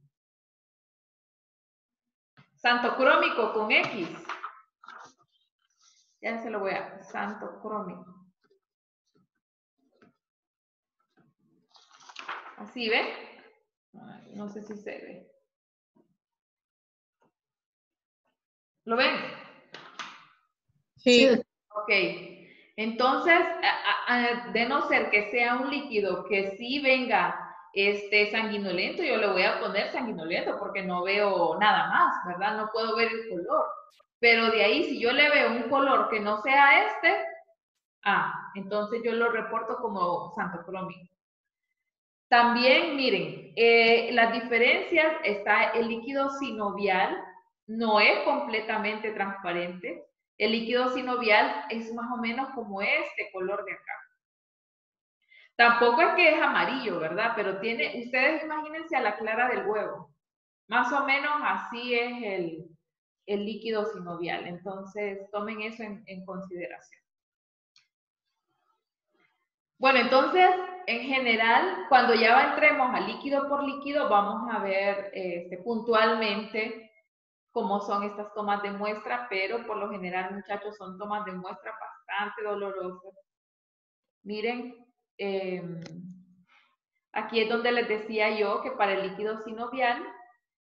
A: Santocrómico con X. Ya se lo voy a... Santocrómico. ¿Así ve? Ay, no sé si se ve. ¿Lo ven?
D: Sí.
A: Ok. Entonces, de no ser que sea un líquido que sí venga sanguinolento, yo le voy a poner sanguinolento porque no veo nada más, ¿verdad? No puedo ver el color. Pero de ahí, si yo le veo un color que no sea entonces yo lo reporto como santocrómico. También, miren, las diferencias, está el líquido sinovial, no es completamente transparente. El líquido sinovial es más o menos como este color de acá. Tampoco es que es amarillo, ¿verdad? Pero tiene, ustedes imagínense a la clara del huevo. Más o menos así es el líquido sinovial. Entonces, tomen eso en consideración. Bueno, entonces, en general, cuando ya entremos a líquido por líquido, vamos a ver puntualmente cómo son estas tomas de muestra, pero por lo general, muchachos, son tomas de muestra bastante dolorosas. Miren, aquí es donde les decía yo que para el líquido sinovial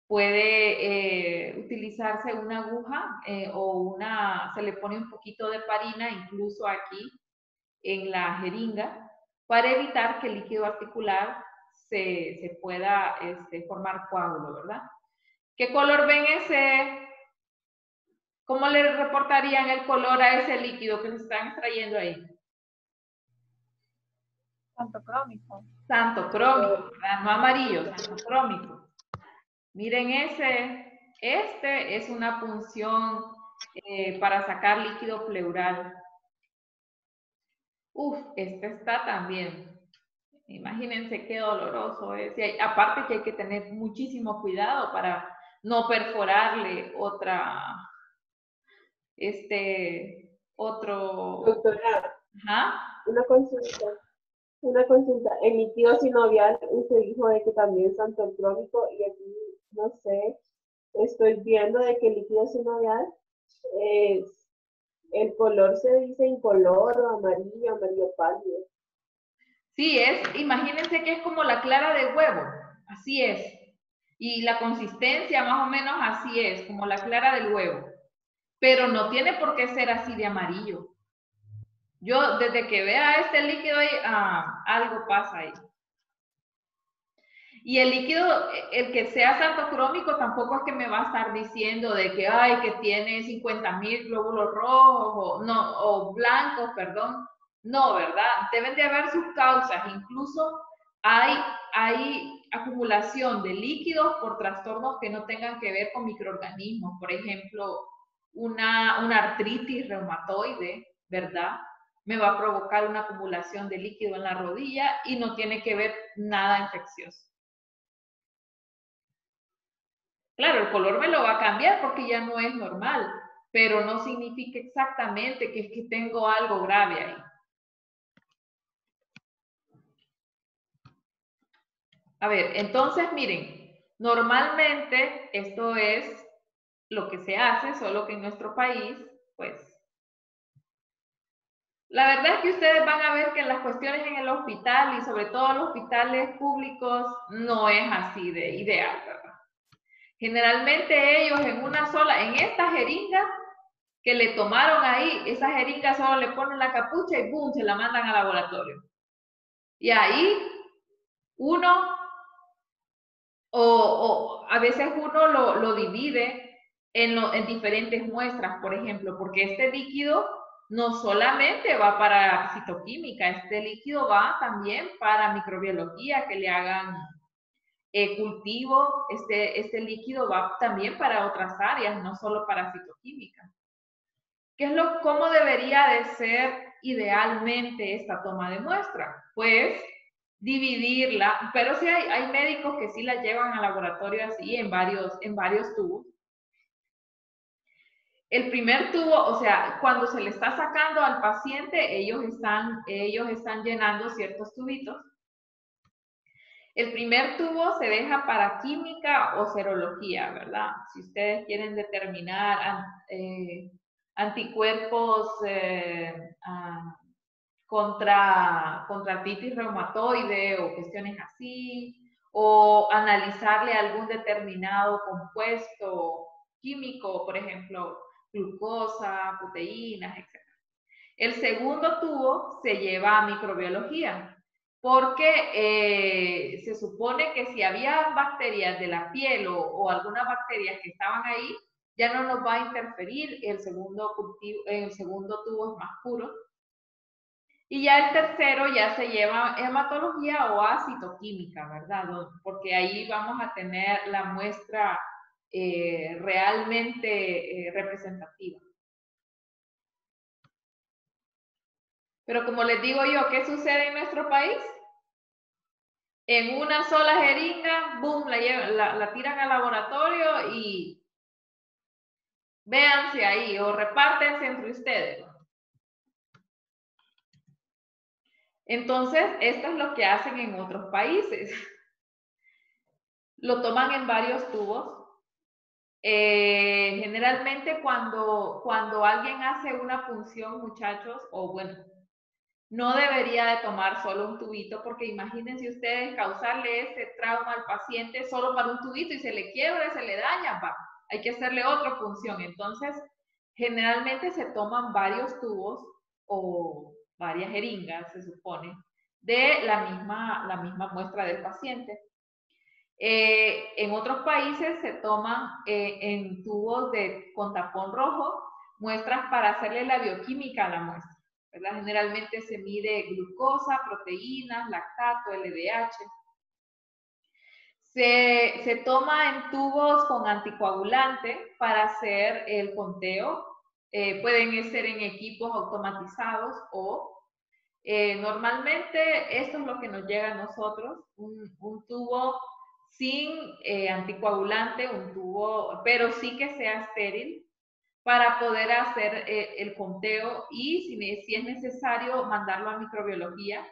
A: puede utilizarse una aguja se le pone un poquito de parina, incluso aquí en la jeringa, para evitar que el líquido articular se pueda formar coágulo, ¿verdad? ¿Qué color ven ese? ¿Cómo le reportarían el color a ese líquido que se están extrayendo ahí?
D: Santocrómico.
A: Santocrómico, ¿verdad? No amarillo, santocrómico. Miren este es una punción para sacar líquido pleural. Este está también. Imagínense qué doloroso es. Y aparte que hay que tener muchísimo cuidado para no perforarle otro...
I: Doctora,
A: Ajá.
I: una consulta. El líquido sinovial, usted dijo de que también es santocrómico y aquí, no sé, estoy viendo de que el líquido sinovial el color se dice incoloro, amarillo pálido.
A: Sí, imagínense que es como la clara de huevo, así es. Y la consistencia más o menos así es, como la clara del huevo. Pero no tiene por qué ser así de amarillo. Yo, desde que vea este líquido ahí, algo pasa ahí. Y el líquido, el que sea santocrómico, tampoco es que me va a estar diciendo de que, que tiene 50.000 glóbulos rojos, o blancos, perdón. No, ¿verdad? Deben de haber sus causas. Incluso hay acumulación de líquidos por trastornos que no tengan que ver con microorganismos. Por ejemplo, una artritis reumatoide, ¿verdad? Me va a provocar una acumulación de líquido en la rodilla y no tiene que ver nada infeccioso. Claro, el color me lo va a cambiar porque ya no es normal, pero no significa exactamente que es que tengo algo grave ahí. A ver, entonces miren, normalmente esto es lo que se hace, solo que en nuestro país, pues, la verdad es que ustedes van a ver que las cuestiones en el hospital y sobre todo en los hospitales públicos no es así de ideal, ¿verdad? Generalmente ellos en esta jeringa que le tomaron ahí, esa jeringa solo le ponen la capucha y ¡boom! Se la mandan al laboratorio. Y ahí uno, o a veces uno lo divide en diferentes muestras, por ejemplo, porque este líquido no solamente va para citoquímica, este líquido va también para microbiología, que le hagan cultivo, este líquido va también para otras áreas, no solo para citoquímica. ¿Cómo debería de ser idealmente esta toma de muestra? Pues dividirla, pero sí hay médicos que sí la llevan al laboratorio así, en varios tubos. El primer tubo, o sea, cuando se le está sacando al paciente, ellos están llenando ciertos tubitos. El primer tubo se deja para química o serología, ¿verdad? Si ustedes quieren determinar anticuerpos contra artritis reumatoide o cuestiones así, o analizarle algún determinado compuesto químico, por ejemplo, glucosa, proteínas, etc. El segundo tubo se lleva a microbiología, porque se supone que si había bacterias de la piel o algunas bacterias que estaban ahí, ya no nos va a interferir. El segundo tubo es más puro. Y ya el tercero ya se lleva a hematología o a citoquímica, ¿verdad? Porque ahí vamos a tener la muestra realmente representativa. Pero como les digo yo, ¿qué sucede en nuestro país? En una sola jeringa, boom, la tiran al laboratorio y véanse ahí o repártense entre ustedes. Entonces, esto es lo que hacen en otros países. Lo toman en varios tubos. Generalmente cuando alguien hace una punción, muchachos, o bueno, no debería de tomar solo un tubito, porque imagínense ustedes causarle ese trauma al paciente solo para un tubito y se le quiebra, se le daña, hay que hacerle otra punción. Entonces, generalmente se toman varios tubos o varias jeringas, se supone, de la misma muestra del paciente. En otros países se toman en tubos con tapón rojo muestras para hacerle la bioquímica a la muestra, ¿verdad? Generalmente se mide glucosa, proteínas, lactato, LDH. Se toma en tubos con anticoagulante para hacer el conteo. Pueden ser en equipos automatizados o normalmente esto es lo que nos llega a nosotros, un tubo sin anticoagulante, un tubo, pero sí que sea estéril para poder hacer el conteo y si es necesario mandarlo a microbiología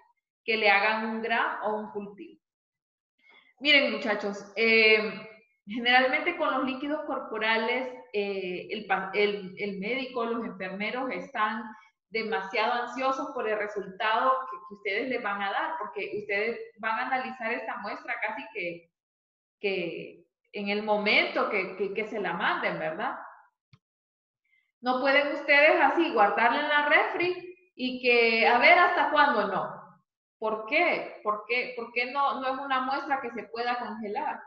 A: que le hagan un gram o un cultivo. Miren, muchachos, generalmente con los líquidos corporales el médico, los enfermeros están demasiado ansiosos por el resultado que ustedes les van a dar, porque ustedes van a analizar esta muestra casi que en el momento que se la manden, ¿verdad? No pueden ustedes así guardarla en la refri y que a ver hasta cuándo no. ¿Por qué? ¿Por qué no es una muestra que se pueda congelar?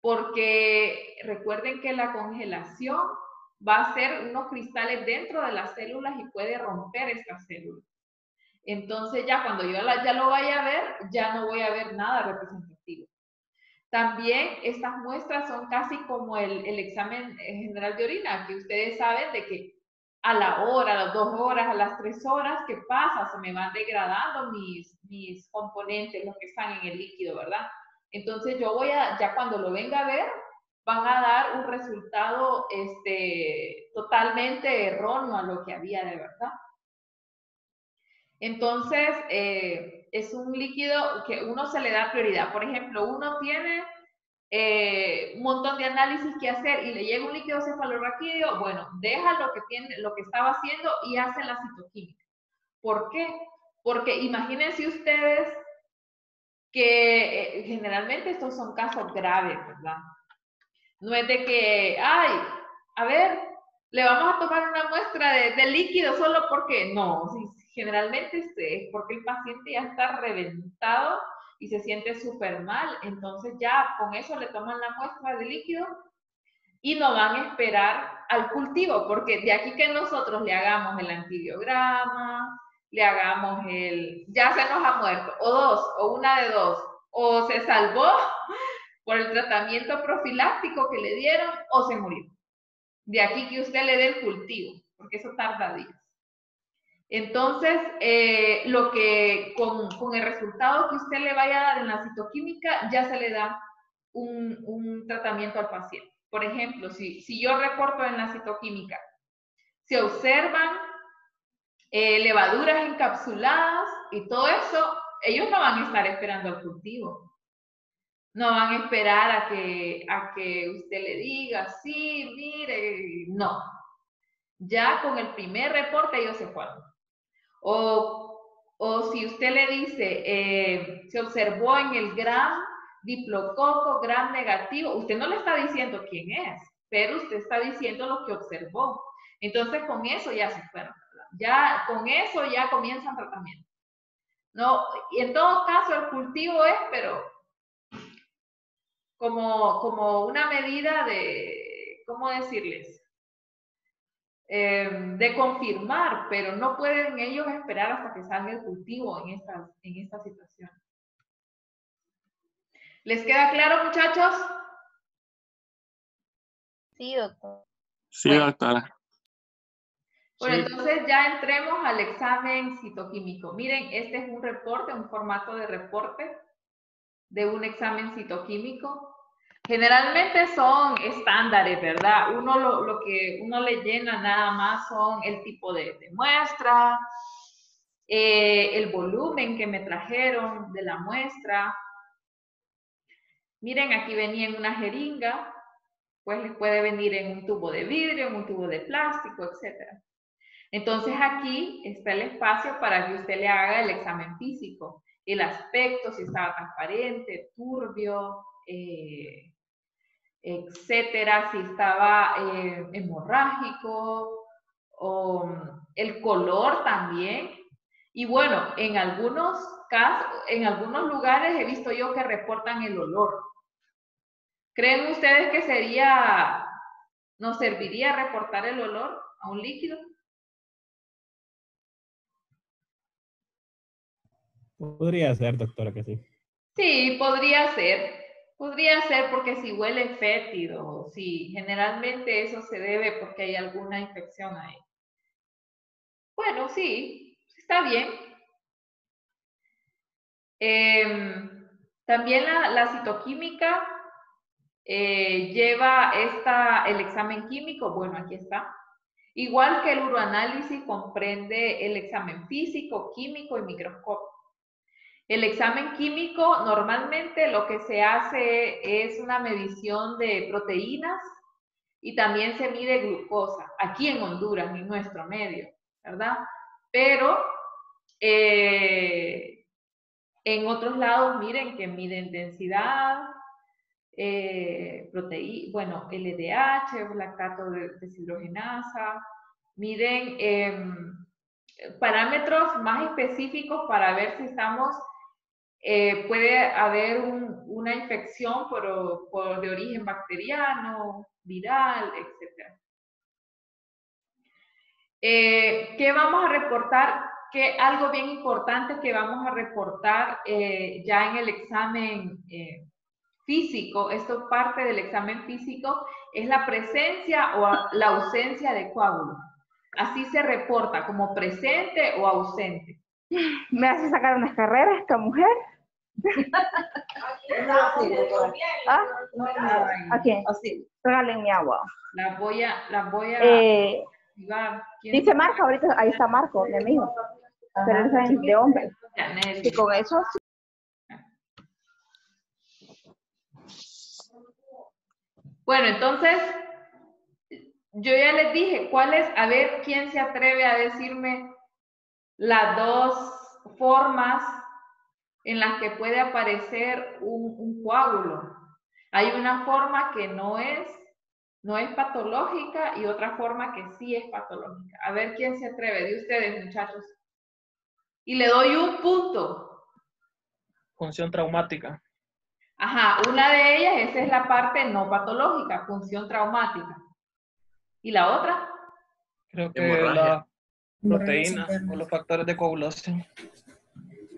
A: Porque recuerden que la congelación va a ser unos cristales dentro de las células y puede romper estas células. Entonces ya cuando yo ya lo vaya a ver, ya no voy a ver nada representativo. También estas muestras son casi como el examen general de orina, que ustedes saben de que a la hora, a las 2 horas, a las 3 horas, ¿qué pasa? Se me van degradando mis componentes, los que están en el líquido, ¿verdad? Entonces yo ya cuando lo venga a ver, van a dar un resultado totalmente erróneo a lo que había de verdad. Entonces, es un líquido que uno se le da prioridad. Por ejemplo, uno tiene un montón de análisis que hacer y le llega un líquido cefalorraquídeo, bueno, deja lo que estaba haciendo y hace la citoquímica. ¿Por qué? Porque imagínense ustedes que generalmente estos son casos graves, ¿verdad? No es de que, ay, a ver, le vamos a tomar una muestra de líquido solo porque, no, generalmente es porque el paciente ya está reventado y se siente súper mal, entonces ya con eso le toman la muestra de líquido y no van a esperar al cultivo, porque de aquí que nosotros le hagamos el antibiograma, le hagamos ya se nos ha muerto, o dos, o una de dos, o se salvó por el tratamiento profiláctico que le dieron, o se murió. De aquí que usted le dé el cultivo, porque eso tarda días. Entonces, lo que con el resultado que usted le vaya a dar en la citoquímica, ya se le da un tratamiento al paciente. Por ejemplo, si yo reporto en la citoquímica, se observan levaduras encapsuladas y todo eso, ellos no van a estar esperando el cultivo. No van a esperar a que usted le diga, sí, mire, no. Ya con el primer reporte ellos se fueron. O si usted le dice, se observó en el gram diplococo, gram negativo, usted no le está diciendo quién es, pero usted está diciendo lo que observó. Entonces con eso ya se fueron. Ya con eso ya comienzan tratamiento. No, y en todo caso el cultivo es, pero como una medida de, ¿cómo decirles? De confirmar, pero no pueden ellos esperar hasta que salga el cultivo en esta situación. ¿Les queda claro, muchachos?
D: Sí, doctor.
J: Sí, doctora.
A: Bueno,
E: Sí.
A: entonces ya entremos al examen citoquímico. Miren, este es un reporte, un formato de reporte de un examen citoquímico. Generalmente son estándares, ¿verdad? Lo que uno le llena nada más son el tipo de muestra, el volumen que me trajeron de la muestra. Miren, aquí venía en una jeringa, pues les puede venir en un tubo de vidrio, en un tubo de plástico, etc. Entonces aquí está el espacio para que usted le haga el examen físico. El aspecto, si estaba transparente, turbio, etcétera, si estaba hemorrágico, o el color también. Y bueno, en algunos casos, en algunos lugares he visto yo que reportan el olor. ¿Creen ustedes que nos serviría reportar el olor a un líquido?
K: Podría ser, doctora, que sí.
A: Sí, podría ser. Podría ser porque si huele fétido, si generalmente eso se debe porque hay alguna infección ahí. Bueno, sí, está bien. También la citoquímica lleva el examen químico, bueno, aquí está. Igual que el uroanálisis comprende el examen físico, químico y microscópico. El examen químico normalmente lo que se hace es una medición de proteínas y también se mide glucosa, aquí en Honduras, en nuestro medio, ¿verdad? Pero en otros lados, miren que miden densidad, bueno, LDH, lactato deshidrogenasa, miden parámetros más específicos para ver si estamos, puede haber una infección de origen bacteriano, viral, etc. ¿Qué vamos a reportar? Algo bien importante que vamos a reportar ya en el examen físico, esto parte del examen físico, es la presencia o la ausencia de coágulos. Así se reporta, como presente o ausente.
D: ¿Me hace sacar unas carreras esta mujer? ¿Ah? ¿A quién? Regalen mi agua.
A: Las voy a activar.
D: Dice Marco, ahorita ahí está Marco, mi amigo. Pero él es de hombre. Y con eso sí.
A: Bueno, entonces, yo ya les dije, a ver quién se atreve a decirme las dos formas en las que puede aparecer un coágulo. Hay una forma que no es patológica y otra forma que sí es patológica. A ver quién se atreve de ustedes, muchachos. Y le doy un punto.
J: Función traumática.
A: Ajá, una de ellas, esa es la parte no patológica, función traumática. ¿Y la otra?
L: Creo que
E: Hemorragia.
L: la proteína o los factores de coagulación.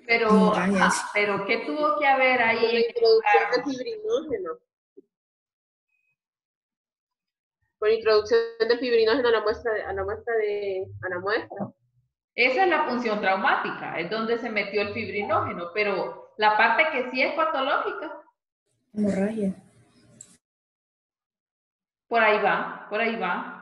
A: Pero ¿qué tuvo que haber ahí?
I: La introducción de fibrinógeno. Por introducción de fibrinógeno a la muestra.
A: Esa es la función traumática, es donde se metió el fibrinógeno, pero la parte que sí es patológica.
M: Hemorragia.
A: Por ahí va, por ahí va.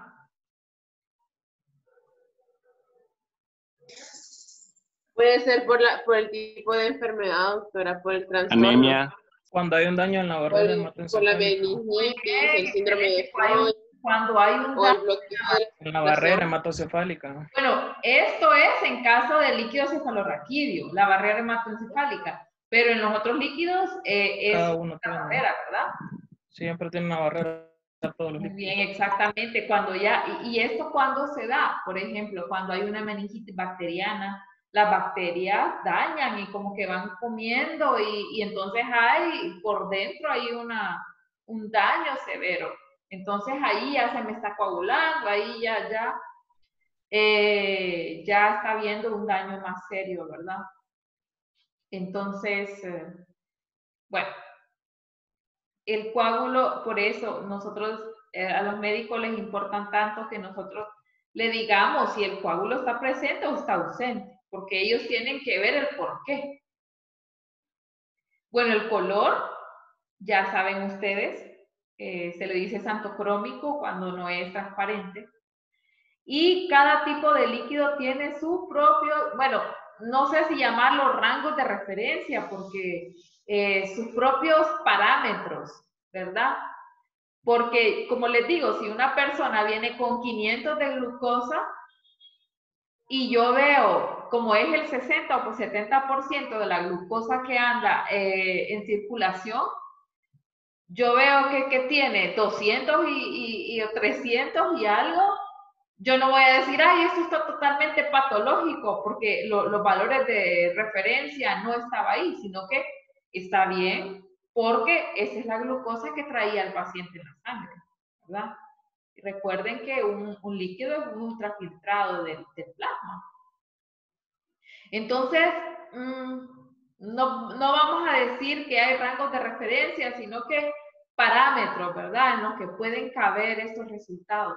I: Puede ser por el tipo de enfermedad, doctora, por el trastorno.
J: Anemia.
L: Cuando hay un daño en la barrera hematoencefálica.
I: Por la meningitis, el síndrome de Freud.
A: Cuando hay un daño
L: en la barrera hematocefálica.
A: Bueno, esto es en caso de líquido cefalorraquídeo, la barrera hematoencefálica, pero en los otros líquidos es una barrera, ¿verdad?
L: Siempre tiene una barrera. Todos los líquidos.
A: Bien, exactamente. Cuando ya, y esto cuando se da, por ejemplo, cuando hay una meningitis bacteriana, las bacterias dañan y como que van comiendo y entonces hay, por dentro hay un daño severo. Entonces ahí ya se me está coagulando, ahí ya está habiendo un daño más serio, ¿verdad? Entonces, bueno, el coágulo, por eso nosotros a los médicos les importan tanto que nosotros le digamos si el coágulo está presente o está ausente, porque ellos tienen que ver el por qué. Bueno, el color, ya saben ustedes, se le dice xantocrómico cuando no es transparente. Y cada tipo de líquido tiene su propio, bueno, no sé si llamarlo rangos de referencia, porque sus propios parámetros, ¿verdad? Porque, como les digo, si una persona viene con 500 de glucosa y yo veo como es el 60 o 70% de la glucosa que anda en circulación, yo veo que tiene 200 y 300 y algo, yo no voy a decir, ay, esto está totalmente patológico, porque los valores de referencia no estaba ahí, sino que está bien, porque esa es la glucosa que traía el paciente en la sangre, ¿verdad? Y recuerden que un líquido es un ultrafiltrado del plasma. Entonces, no vamos a decir que hay rangos de referencia, sino que parámetros, ¿verdad?, en los que pueden caber estos resultados.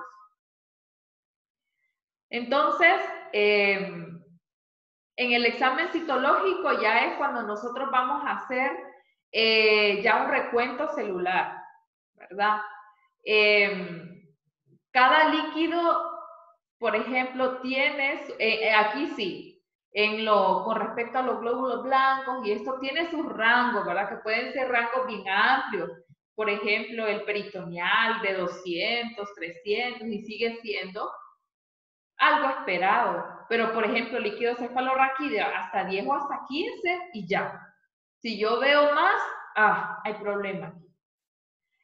A: Entonces, en el examen citológico ya es cuando nosotros vamos a hacer ya un recuento celular, ¿verdad? Cada líquido, por ejemplo, tienes, aquí sí, con respecto a los glóbulos blancos, y esto tiene sus rangos, ¿verdad? Que pueden ser rangos bien amplios. Por ejemplo, el peritoneal de 200, 300, y sigue siendo algo esperado. Pero, por ejemplo, líquido cefalorraquídeo, hasta 10 o hasta 15 y ya. Si yo veo más, hay problema.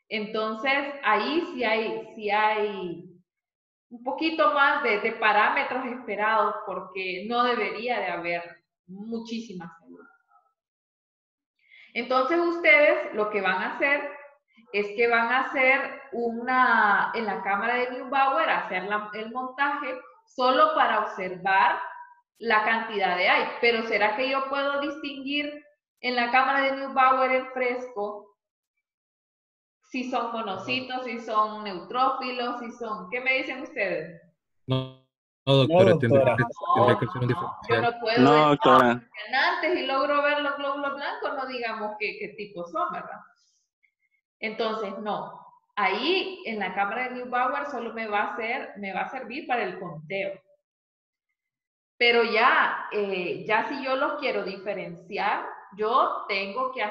A: Entonces, ahí sí hay un poquito más de parámetros esperados, porque no debería de haber muchísimas células. Entonces, ustedes lo que van a hacer es que van a hacer en la cámara de Neubauer, hacer el montaje solo para observar la cantidad de hay. Pero ¿será que yo puedo distinguir en la cámara de Neubauer en fresco si son monocitos, si son neutrófilos, si son... ¿Qué me dicen ustedes?
B: No, doctora,
K: no,
B: tendría que ser un
A: yo
B: diferencial.
A: no puedo
J: No, doctora.
A: antes y logro ver los glóbulos blancos, no digamos qué tipo son, ¿verdad? Entonces, no. Ahí, en la cámara de Neubauer, solo me va a servir para el conteo. Pero ya si yo los quiero diferenciar, yo tengo que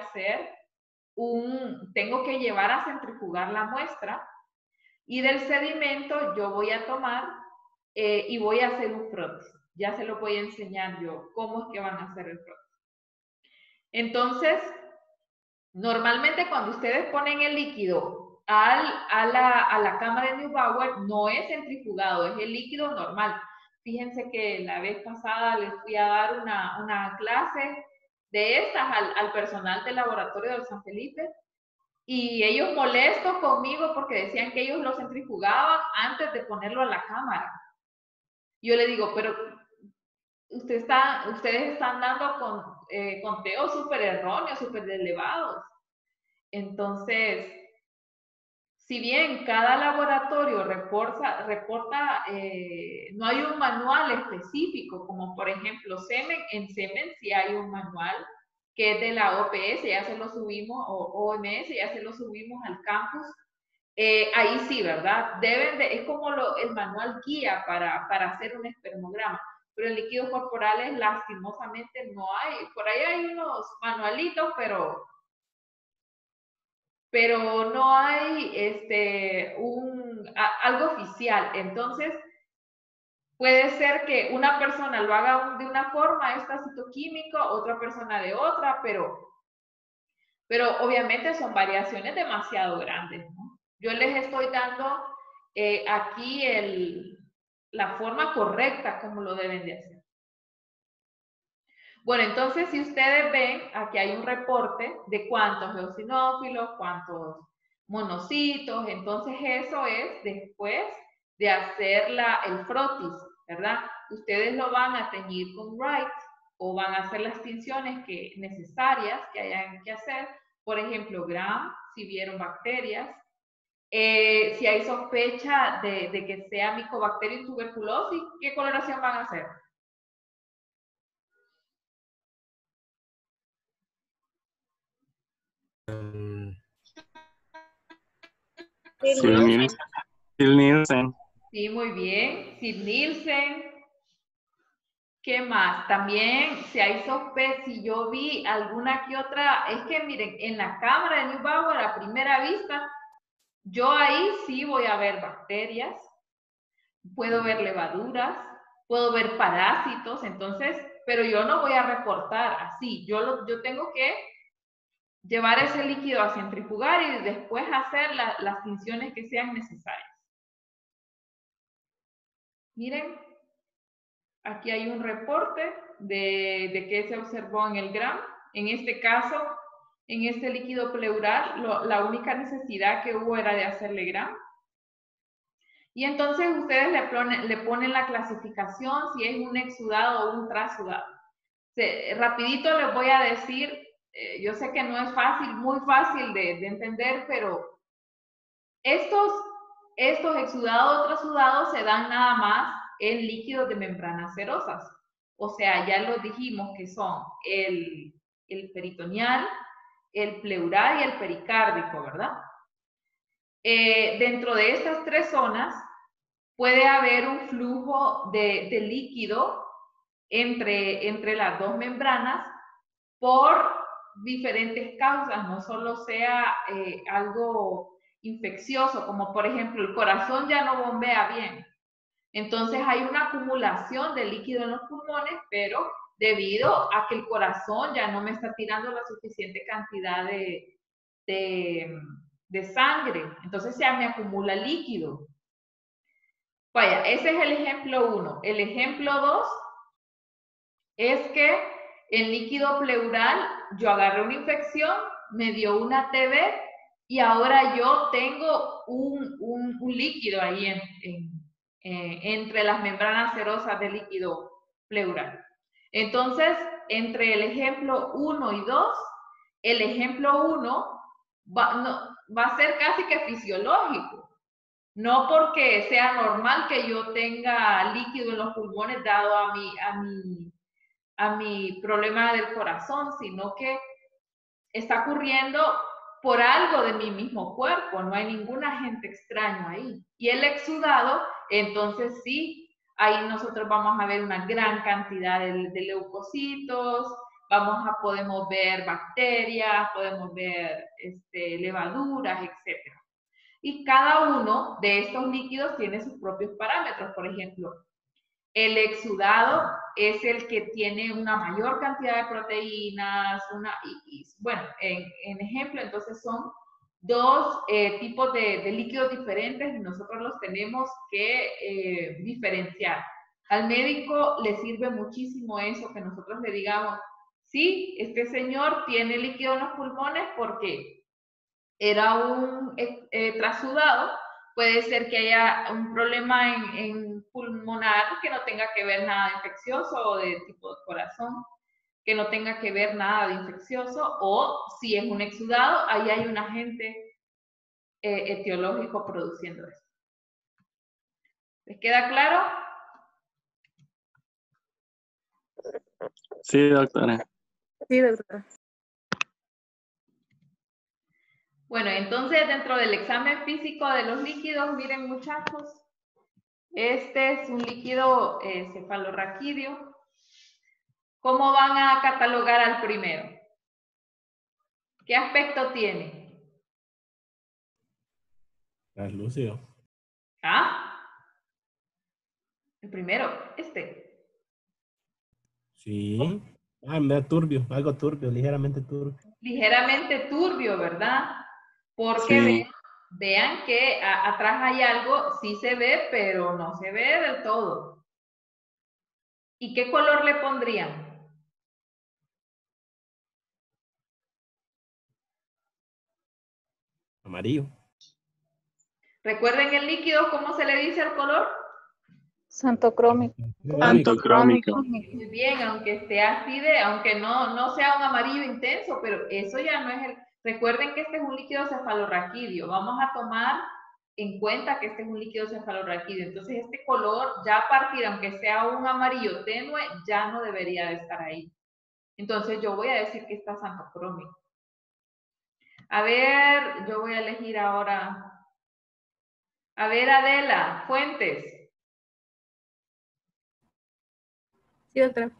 A: tengo que llevar a centrifugar la muestra, y del sedimento yo voy a tomar y voy a hacer un frotis. Ya se lo voy a enseñar yo cómo es que van a hacer el frotis. Entonces, normalmente cuando ustedes ponen el líquido a la cámara de Neubauer, no es centrifugado, es el líquido normal. Fíjense que la vez pasada les fui a dar una clase estas al personal del laboratorio del San Felipe, y ellos molestos conmigo porque decían que ellos lo centrifugaban antes de ponerlo a la cámara. Yo le digo, pero ustedes están dando conteos súper erróneos, súper elevados. Entonces, si bien cada laboratorio reporta no hay un manual específico, como por ejemplo en Semen sí hay un manual que es de la OPS, ya se lo subimos, o OMS, ya se lo subimos al campus. Ahí sí, ¿verdad? Es como el manual guía para hacer un espermograma, pero en líquidos corporales lastimosamente no hay. Por ahí hay unos manualitos, pero no hay algo oficial. Entonces, puede ser que una persona lo haga de una forma, citoquímico, otra persona de otra, pero obviamente son variaciones demasiado grandes, ¿no? Yo les estoy dando aquí la forma correcta como lo deben de hacer. Bueno, entonces si ustedes ven, aquí hay un reporte de cuántos eosinófilos, cuántos monocitos, entonces eso es después de hacer el frotis, ¿verdad? Ustedes lo van a teñir con Wright o van a hacer las tinciones necesarias que hayan que hacer. Por ejemplo, Gram, si vieron bacterias. Si hay sospecha de que sea Mycobacterium tuberculosis, ¿qué coloración van a hacer?
J: Sil Nielsen.
A: Sí, muy bien. Sil Nielsen. ¿Qué más? También, si hay sospecha, si yo vi alguna que otra, es que miren, en la cámara de Neubauer a primera vista, yo ahí sí voy a ver bacterias, puedo ver levaduras, puedo ver parásitos, entonces, pero yo no voy a reportar así. Yo tengo que llevar ese líquido a centrifugar y después hacer las tinciones que sean necesarias. Miren, aquí hay un reporte de qué se observó en el Gram. En este caso, en este líquido pleural, la única necesidad que hubo era de hacerle Gram. Y entonces ustedes le ponen la clasificación, si es un exudado o un trasudado. Rapidito les voy a decir, yo sé que no es muy fácil de entender, pero estos exudados o trasudados se dan nada más en líquidos de membranas serosas. O sea, ya lo dijimos que son el peritoneal, el pleural y el pericárdico, ¿verdad? Dentro de estas tres zonas puede haber un flujo de líquido entre las dos membranas por diferentes causas, no solo sea algo infeccioso, como por ejemplo el corazón ya no bombea bien. Entonces hay una acumulación de líquido en los pulmones, pero debido a que el corazón ya no me está tirando la suficiente cantidad de sangre, entonces ya me acumula líquido. Vaya, ese es el ejemplo 1. El ejemplo 2 es que en líquido pleural yo agarré una infección, me dio una TB y ahora yo tengo un líquido ahí entre las membranas serosas del líquido pleural. Entonces, entre el ejemplo 1 y 2, el ejemplo 1 va a ser casi que fisiológico. No porque sea normal que yo tenga líquido en los pulmones dado a mi problema del corazón, sino que está ocurriendo por algo de mi mismo cuerpo, no hay ningún agente extraño ahí. Y el exudado, entonces sí, ahí nosotros vamos a ver una gran cantidad de leucocitos, podemos ver bacterias, podemos ver levaduras, etc. Y cada uno de estos líquidos tiene sus propios parámetros. Por ejemplo, el exudado es el que tiene una mayor cantidad de proteínas, bueno, en ejemplo, entonces son dos tipos de líquidos diferentes y nosotros los tenemos que diferenciar. Al médico le sirve muchísimo eso, que nosotros le digamos, Sí, este señor tiene líquido en los pulmones porque era un trasudado. Puede ser que haya un problema en pulmonar que no tenga que ver nada de infeccioso o de tipo de corazón, que no tenga que ver nada de infeccioso, o si es un exudado, ahí hay un agente etiológico produciendo eso. ¿Les queda claro?
J: Sí, doctora.
F: Sí, doctora.
A: Bueno, entonces dentro del examen físico de los líquidos, miren muchachos, este es un líquido cefalorraquídeo. ¿Cómo van a catalogar al primero? ¿Qué aspecto tiene?
K: Translúcido.
A: ¿Ah? El primero, este.
K: Sí. Ah, me da turbio, algo turbio, ligeramente turbio.
A: Ligeramente turbio, ¿verdad? Porque
J: Sí.
A: vean que atrás hay algo, sí se ve, pero no se ve del todo. ¿Y qué color le pondrían?
K: Amarillo.
A: ¿Recuerden el líquido cómo se le dice el color?
D: Santocrómico.
J: Santocrómico.
A: Muy bien, aunque esté así aunque no sea un amarillo intenso, pero eso ya no es el... Recuerden que este es un líquido cefalorraquídeo. Vamos a tomar en cuenta que este es un líquido cefalorraquídeo. Entonces este color ya a partir, aunque sea un amarillo tenue, ya no debería de estar ahí. Entonces yo voy a decir que está santocrómico. A ver, yo voy a elegir ahora. A ver, Adela, Fuentes.
F: Sí, doctora.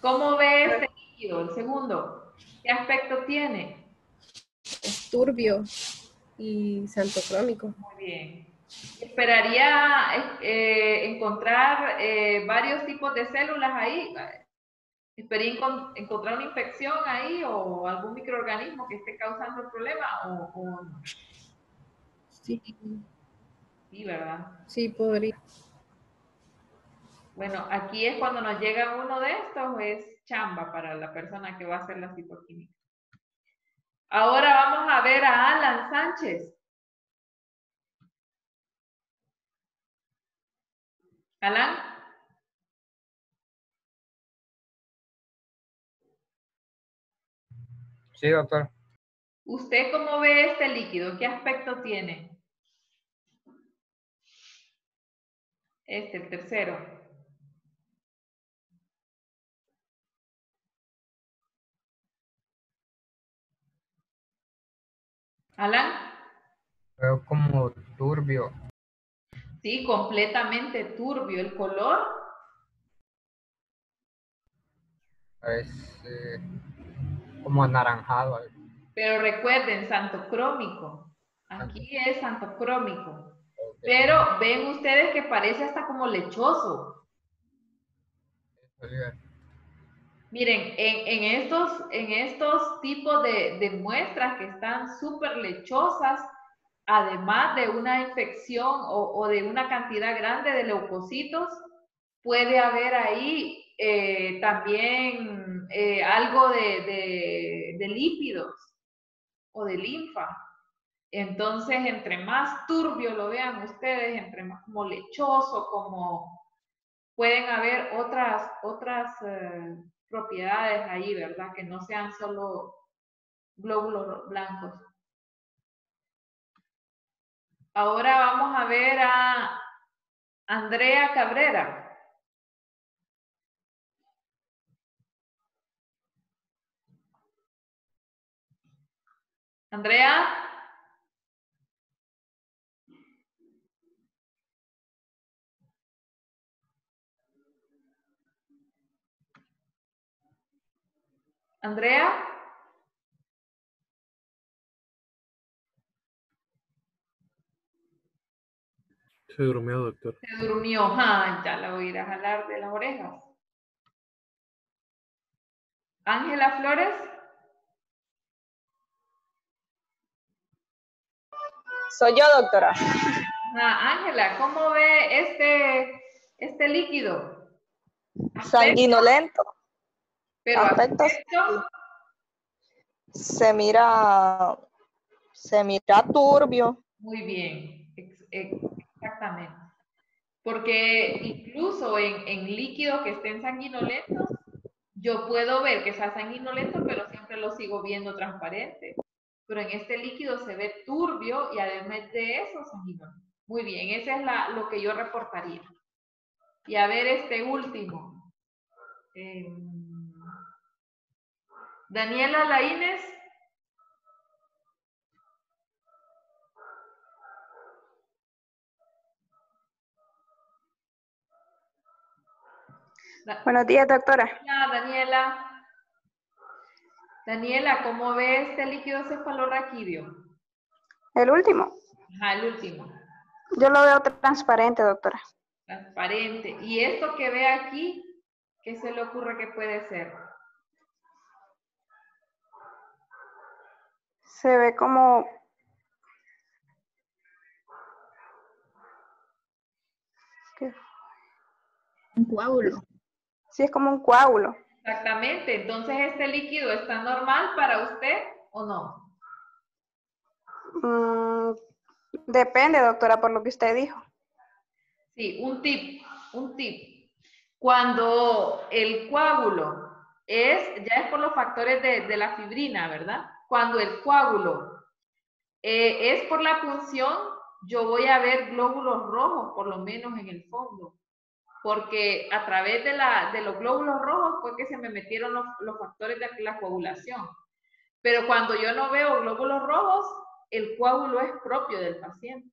A: ¿Cómo ve este líquido, el segundo? ¿Qué aspecto tiene?
F: Es turbio y santocrómico.
A: Muy bien. Esperaría encontrar varios tipos de células ahí. Esperaría encontrar una infección ahí o algún microorganismo que esté causando el problema o no.
F: Sí.
A: Sí, ¿verdad?
F: Sí, podría.
A: Bueno, aquí es cuando nos llega uno de estos, es chamba para la persona que va a hacer la citoquímica. Ahora vamos a ver a Alan Sánchez. Alan.
E: Sí, doctor.
A: ¿Usted cómo ve este líquido? ¿Qué aspecto tiene? Este, el tercero. Alan.
E: Veo como turbio.
A: Sí, completamente turbio. ¿El color?
E: Es como anaranjado.
A: Pero recuerden, santocrómico. Aquí es santocrómico. Pero ven ustedes que parece hasta como lechoso. Miren, en estos tipos de muestras que están súper lechosas, además de una infección o de una cantidad grande de leucocitos, puede haber ahí también algo de lípidos o de linfa. Entonces, entre más turbio lo vean ustedes, entre más como lechoso, como pueden haber otras propiedades ahí, ¿verdad? Que no sean solo glóbulos blancos. Ahora vamos a ver a Andrea Cabrera. Andrea. Andrea.
B: Se durmió, doctor.
A: Se durmió. Ah, ya la voy a ir a jalar de las orejas. Ángela Flores.
G: Soy yo, doctora.
A: Ángela, ¿cómo ve este líquido?
G: Sanguinolento.
A: Pero
M: aspectos se mira turbio.
A: Muy bien, exactamente. Porque incluso en líquidos que estén sanguinolentos, yo puedo ver que está sanguinolento, pero siempre lo sigo viendo transparente. Pero en este líquido se ve turbio y además de eso sanguinolento. Muy bien, ese es lo que yo reportaría. Y a ver este último. Daniela Laínez.
D: Buenos días, doctora.
A: Hola, Daniela. Daniela, ¿cómo ve este líquido cefalorraquídeo?
D: El último.
A: Ajá, el último.
D: Yo lo veo transparente, doctora.
A: Transparente. ¿Y esto que ve aquí, qué se le ocurre que puede ser?
D: Se ve como... ¿Qué?
N: Un coágulo.
D: Sí, es como un coágulo.
A: Exactamente. Entonces, ¿este líquido está normal para usted o no?
D: Depende, doctora, por lo que usted dijo.
A: Sí, un tip. Cuando el coágulo ya es por los factores de la fibrina, ¿verdad? Cuando el coágulo es por la punción, yo voy a ver glóbulos rojos, por lo menos en el fondo. Porque a través de los glóbulos rojos fue que se me metieron los factores de la coagulación. Pero cuando yo no veo glóbulos rojos, el coágulo es propio del paciente.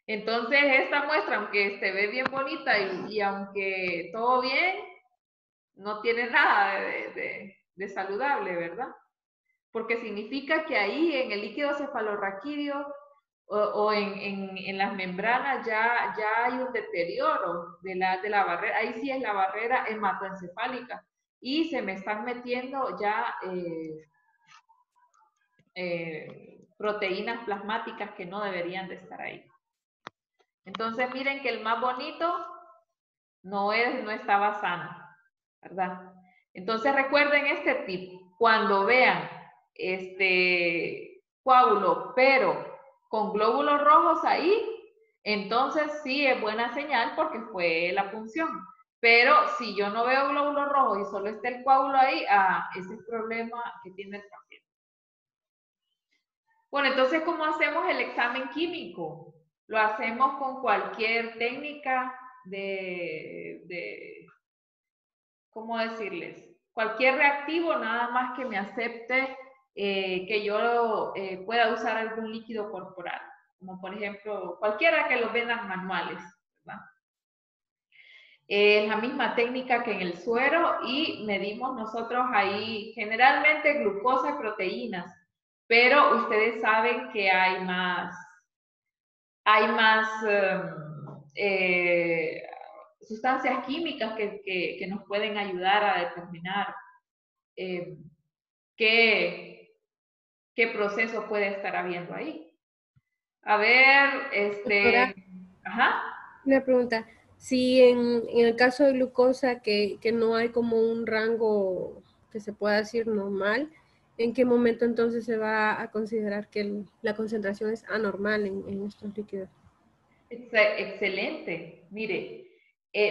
A: Entonces, esta muestra, aunque se ve bien bonita y aunque todo bien, no tiene nada de saludable, ¿verdad? Porque significa que ahí en el líquido cefalorraquídeo o en las membranas ya hay un deterioro de la barrera. Ahí sí es la barrera hematoencefálica y se me están metiendo ya proteínas plasmáticas que no deberían de estar ahí. Entonces miren que el más bonito no estaba sano, ¿verdad? Entonces recuerden este tip. Cuando vean este coágulo, pero con glóbulos rojos ahí, entonces sí es buena señal porque fue la punción. Pero si yo no veo glóbulos rojos y solo está el coágulo ahí, ese es el problema que tiene el paciente. Bueno, entonces, ¿cómo hacemos el examen químico? Lo hacemos con cualquier técnica ¿cómo decirles? Cualquier reactivo, nada más que me acepte que yo pueda usar algún líquido corporal, como por ejemplo, cualquiera que los vendan manuales, ¿verdad? Es la misma técnica que en el suero y medimos nosotros ahí generalmente glucosa y proteínas, pero ustedes saben que hay más sustancias químicas que nos pueden ayudar a determinar qué proceso puede estar habiendo ahí. A ver,
F: Doctora,
A: ajá.
F: Una pregunta. Si en el caso de glucosa que no hay como un rango que se pueda decir normal, ¿en qué momento entonces se va a considerar que la concentración es anormal en estos líquidos?
A: Excelente. Mire,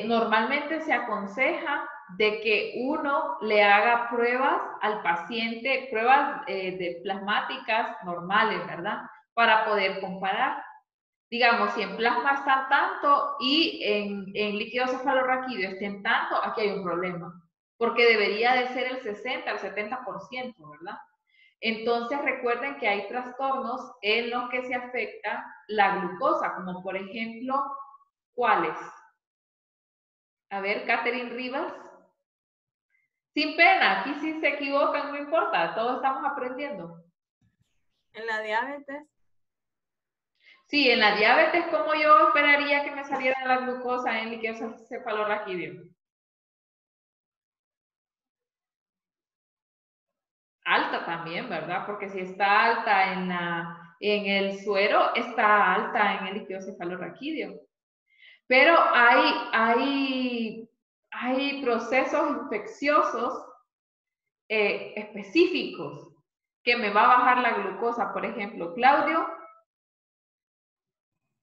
A: normalmente se aconseja de que uno le haga pruebas al paciente, pruebas de plasmáticas normales, ¿verdad? Para poder comparar. Digamos, si en plasma están tanto y en líquido cefalorraquídeo estén tanto, aquí hay un problema. Porque debería de ser el 60, el 70%, ¿verdad? Entonces recuerden que hay trastornos en los que se afecta la glucosa, como por ejemplo, ¿cuáles? A ver, Catherine Rivas. Sin pena, aquí si se equivocan no importa, todos estamos aprendiendo.
N: ¿En la diabetes?
A: Sí, en la diabetes, ¿cómo yo esperaría que me saliera la glucosa en líquido cefalorraquídeo? Alta también, ¿verdad? Porque si está alta en el suero, está alta en el líquido cefalorraquídeo. Pero hay hay procesos infecciosos específicos que me va a bajar la glucosa. Por ejemplo, Claudio.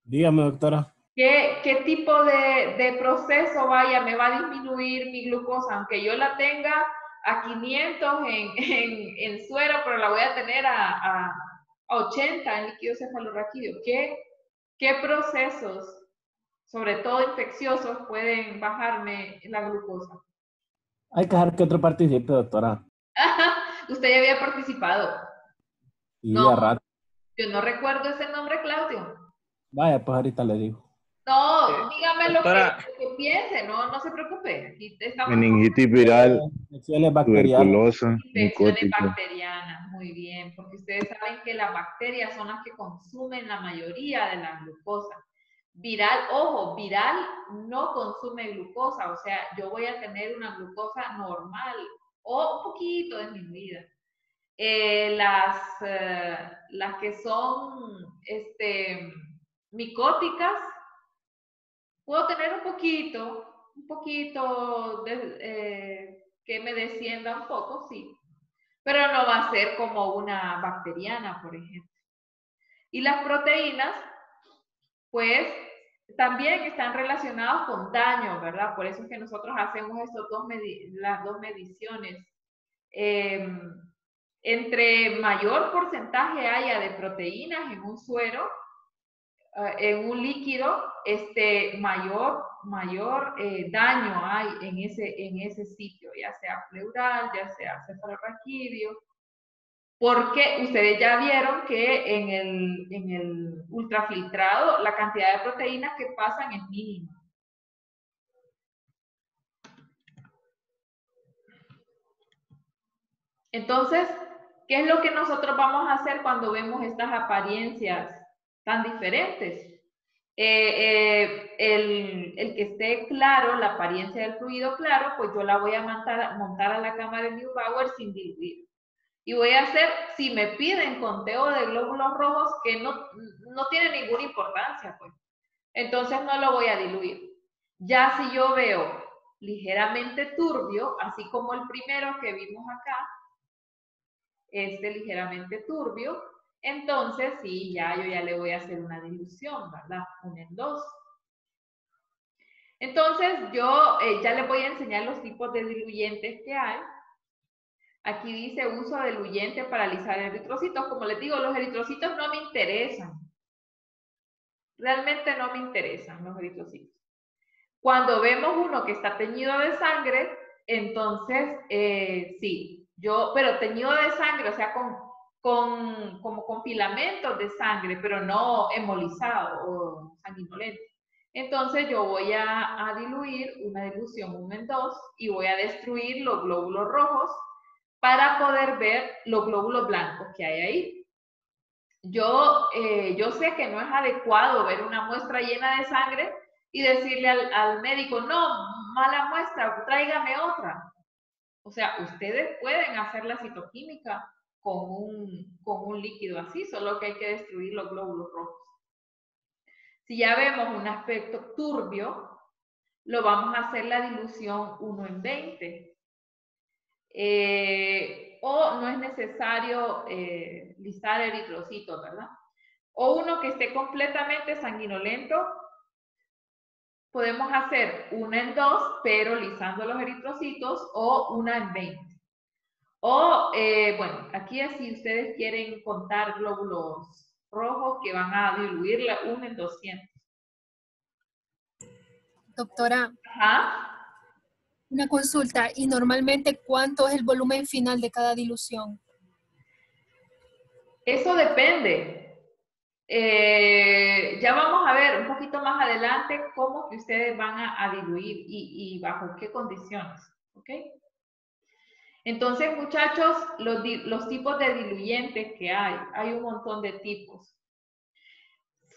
K: Dígame, doctora.
A: ¿Qué tipo de proceso me va a disminuir mi glucosa? Aunque yo la tenga a 500 en suero, pero la voy a tener a 80 en líquido cefalorraquídeo. ¿Qué procesos, sobre todo infecciosos, pueden bajarme la glucosa?
K: Hay que dejar que otro participe, doctora.
A: Usted ya había participado.
K: Y
A: No,
K: a rato.
A: yo no recuerdo ese nombre, Claudio.
K: Vaya, pues ahorita le digo.
A: No, dígame
L: doctora,
A: lo que piense, no se preocupe. Aquí estamos.
O: Meningitis viral,
K: Infecciones bacterianas.
O: tuberculosa,
A: Infecciones
O: micótica.
A: bacterianas, muy bien, porque ustedes saben que las bacterias son las que consumen la mayoría de la glucosa. Viral, ojo, viral no consume glucosa, o sea, yo voy a tener una glucosa normal o un poquito disminuida. Las que son micóticas, puedo tener un poquito que me descienda un poco, sí, pero no va a ser como una bacteriana, por ejemplo. Y las proteínas, pues, también están relacionadas con daño, ¿verdad? Por eso es que nosotros hacemos las dos mediciones. Entre mayor porcentaje haya de proteínas en un suero, en un líquido, mayor daño hay en ese sitio, ya sea pleural, ya sea cefalorraquídeo, porque ustedes ya vieron que en el ultrafiltrado la cantidad de proteínas que pasan es mínima. Entonces, ¿qué es lo que nosotros vamos a hacer cuando vemos estas apariencias tan diferentes? El que esté claro, la apariencia del fluido claro, pues yo la voy a montar a la cámara de Neubauer sin diluir. Y voy a hacer, si me piden conteo de glóbulos rojos, que no tiene ninguna importancia, pues. Entonces no lo voy a diluir. Ya si yo veo ligeramente turbio, así como el primero que vimos acá, ligeramente turbio, entonces sí, yo ya le voy a hacer una dilución, ¿verdad? 1 en 2. Entonces yo ya les voy a enseñar los tipos de diluyentes que hay. Aquí dice uso de diluyente para alisar eritrocitos. Como les digo, los eritrocitos no me interesan. Realmente no me interesan los eritrocitos. Cuando vemos uno que está teñido de sangre, entonces sí. Pero teñido de sangre, o sea, como con filamentos de sangre, pero no hemolizado o sanguinolento. Entonces yo voy a diluir una dilución 1 en 2 y voy a destruir los glóbulos rojos para poder ver los glóbulos blancos que hay ahí. Yo sé que no es adecuado ver una muestra llena de sangre y decirle al médico, no, mala muestra, tráigame otra. O sea, ustedes pueden hacer la citoquímica con un líquido así, solo que hay que destruir los glóbulos rojos. Si ya vemos un aspecto turbio, lo vamos a hacer la dilución 1 en 20. O no es necesario lisar eritrocitos, ¿verdad? O uno que esté completamente sanguinolento, podemos hacer 1 en 2, pero lisando los eritrocitos, o 1 en 20. O, bueno, aquí así ustedes quieren contar glóbulos rojos que van a diluirla 1 en 200.
P: Doctora,
A: Ajá.
P: una consulta. ¿Y normalmente cuánto es el volumen final de cada dilución?
A: Eso depende. Ya vamos a ver un poquito más adelante cómo que ustedes van a diluir y bajo qué condiciones. ¿Ok? Entonces, muchachos, los tipos de diluyentes que hay un montón de tipos.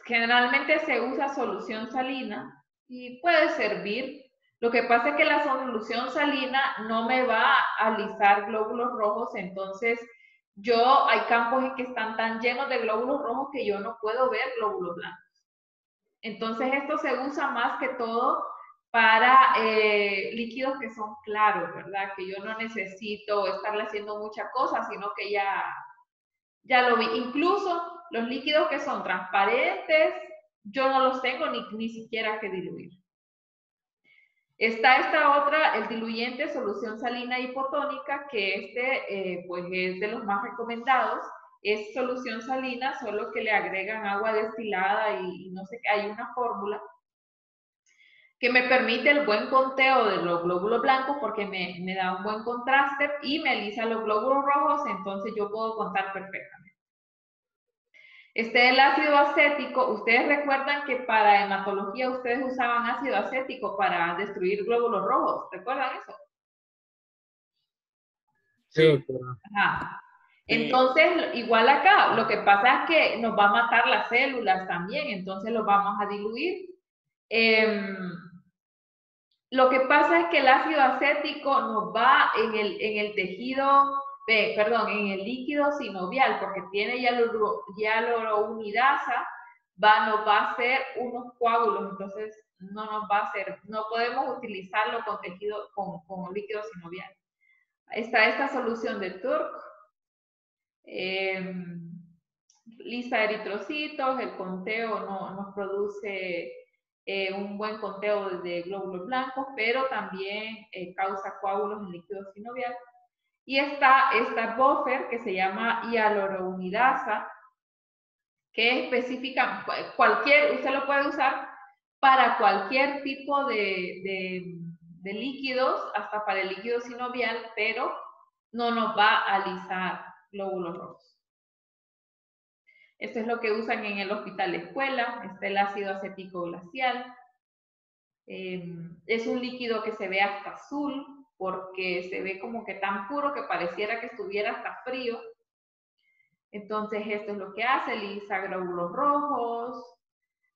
A: Generalmente se usa solución salina y puede servir. Lo que pasa es que la solución salina no me va a alisar glóbulos rojos, entonces hay campos en que están tan llenos de glóbulos rojos que yo no puedo ver glóbulos blancos. Entonces esto se usa más que todo para líquidos que son claros, ¿verdad? Que yo no necesito estarle haciendo muchas cosas, sino que ya lo vi. Incluso los líquidos que son transparentes, yo no los tengo ni siquiera que diluir. Está esta otra, el diluyente solución salina hipotónica, que pues es de los más recomendados. Es solución salina, solo que le agregan agua destilada y no sé qué, hay una fórmula que me permite el buen conteo de los glóbulos blancos porque me da un buen contraste y me alisa los glóbulos rojos, entonces yo puedo contar perfectamente. El ácido acético, ustedes recuerdan que para hematología ustedes usaban ácido acético para destruir glóbulos rojos, ¿recuerdan eso?
E: Sí, doctora.
A: Ajá. Entonces, igual acá, lo que pasa es que nos va a matar las células también, entonces los vamos a diluir. Lo que pasa es que el ácido acético nos va en el tejido, en el líquido sinovial, porque tiene hialuronidasa, nos va a hacer unos coágulos, entonces no nos va a hacer, no podemos utilizarlo con tejido, con líquido sinovial. Está esta solución de Turk, lisa eritrocitos, el conteo no nos produce un buen conteo de glóbulos blancos, pero también causa coágulos en líquido sinovial. Y está esta buffer que se llama hialuronidasa, que especifica usted lo puede usar para cualquier tipo de líquidos, hasta para el líquido sinovial, pero no nos va a alisar glóbulos rojos. Esto es lo que usan en el hospital escuela. Está el ácido acético glacial. Es un líquido que se ve hasta azul porque se ve como que tan puro que pareciera que estuviera hasta frío. Entonces esto es lo que hace, alisa glóbulos rojos,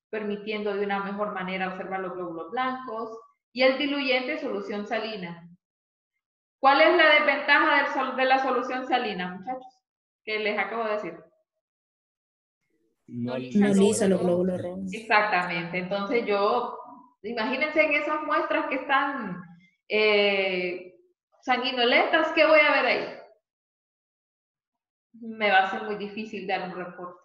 A: permitiendo de una mejor manera observar los glóbulos blancos. Y el diluyente, solución salina. ¿Cuál es la desventaja de la solución salina, muchachos? Que les acabo de decir.
O: No lisa los glóbulos rojos.
A: Exactamente. Entonces imagínense en esas muestras que están sanguinolentas, ¿qué voy a ver ahí? Me va a ser muy difícil dar un reporte.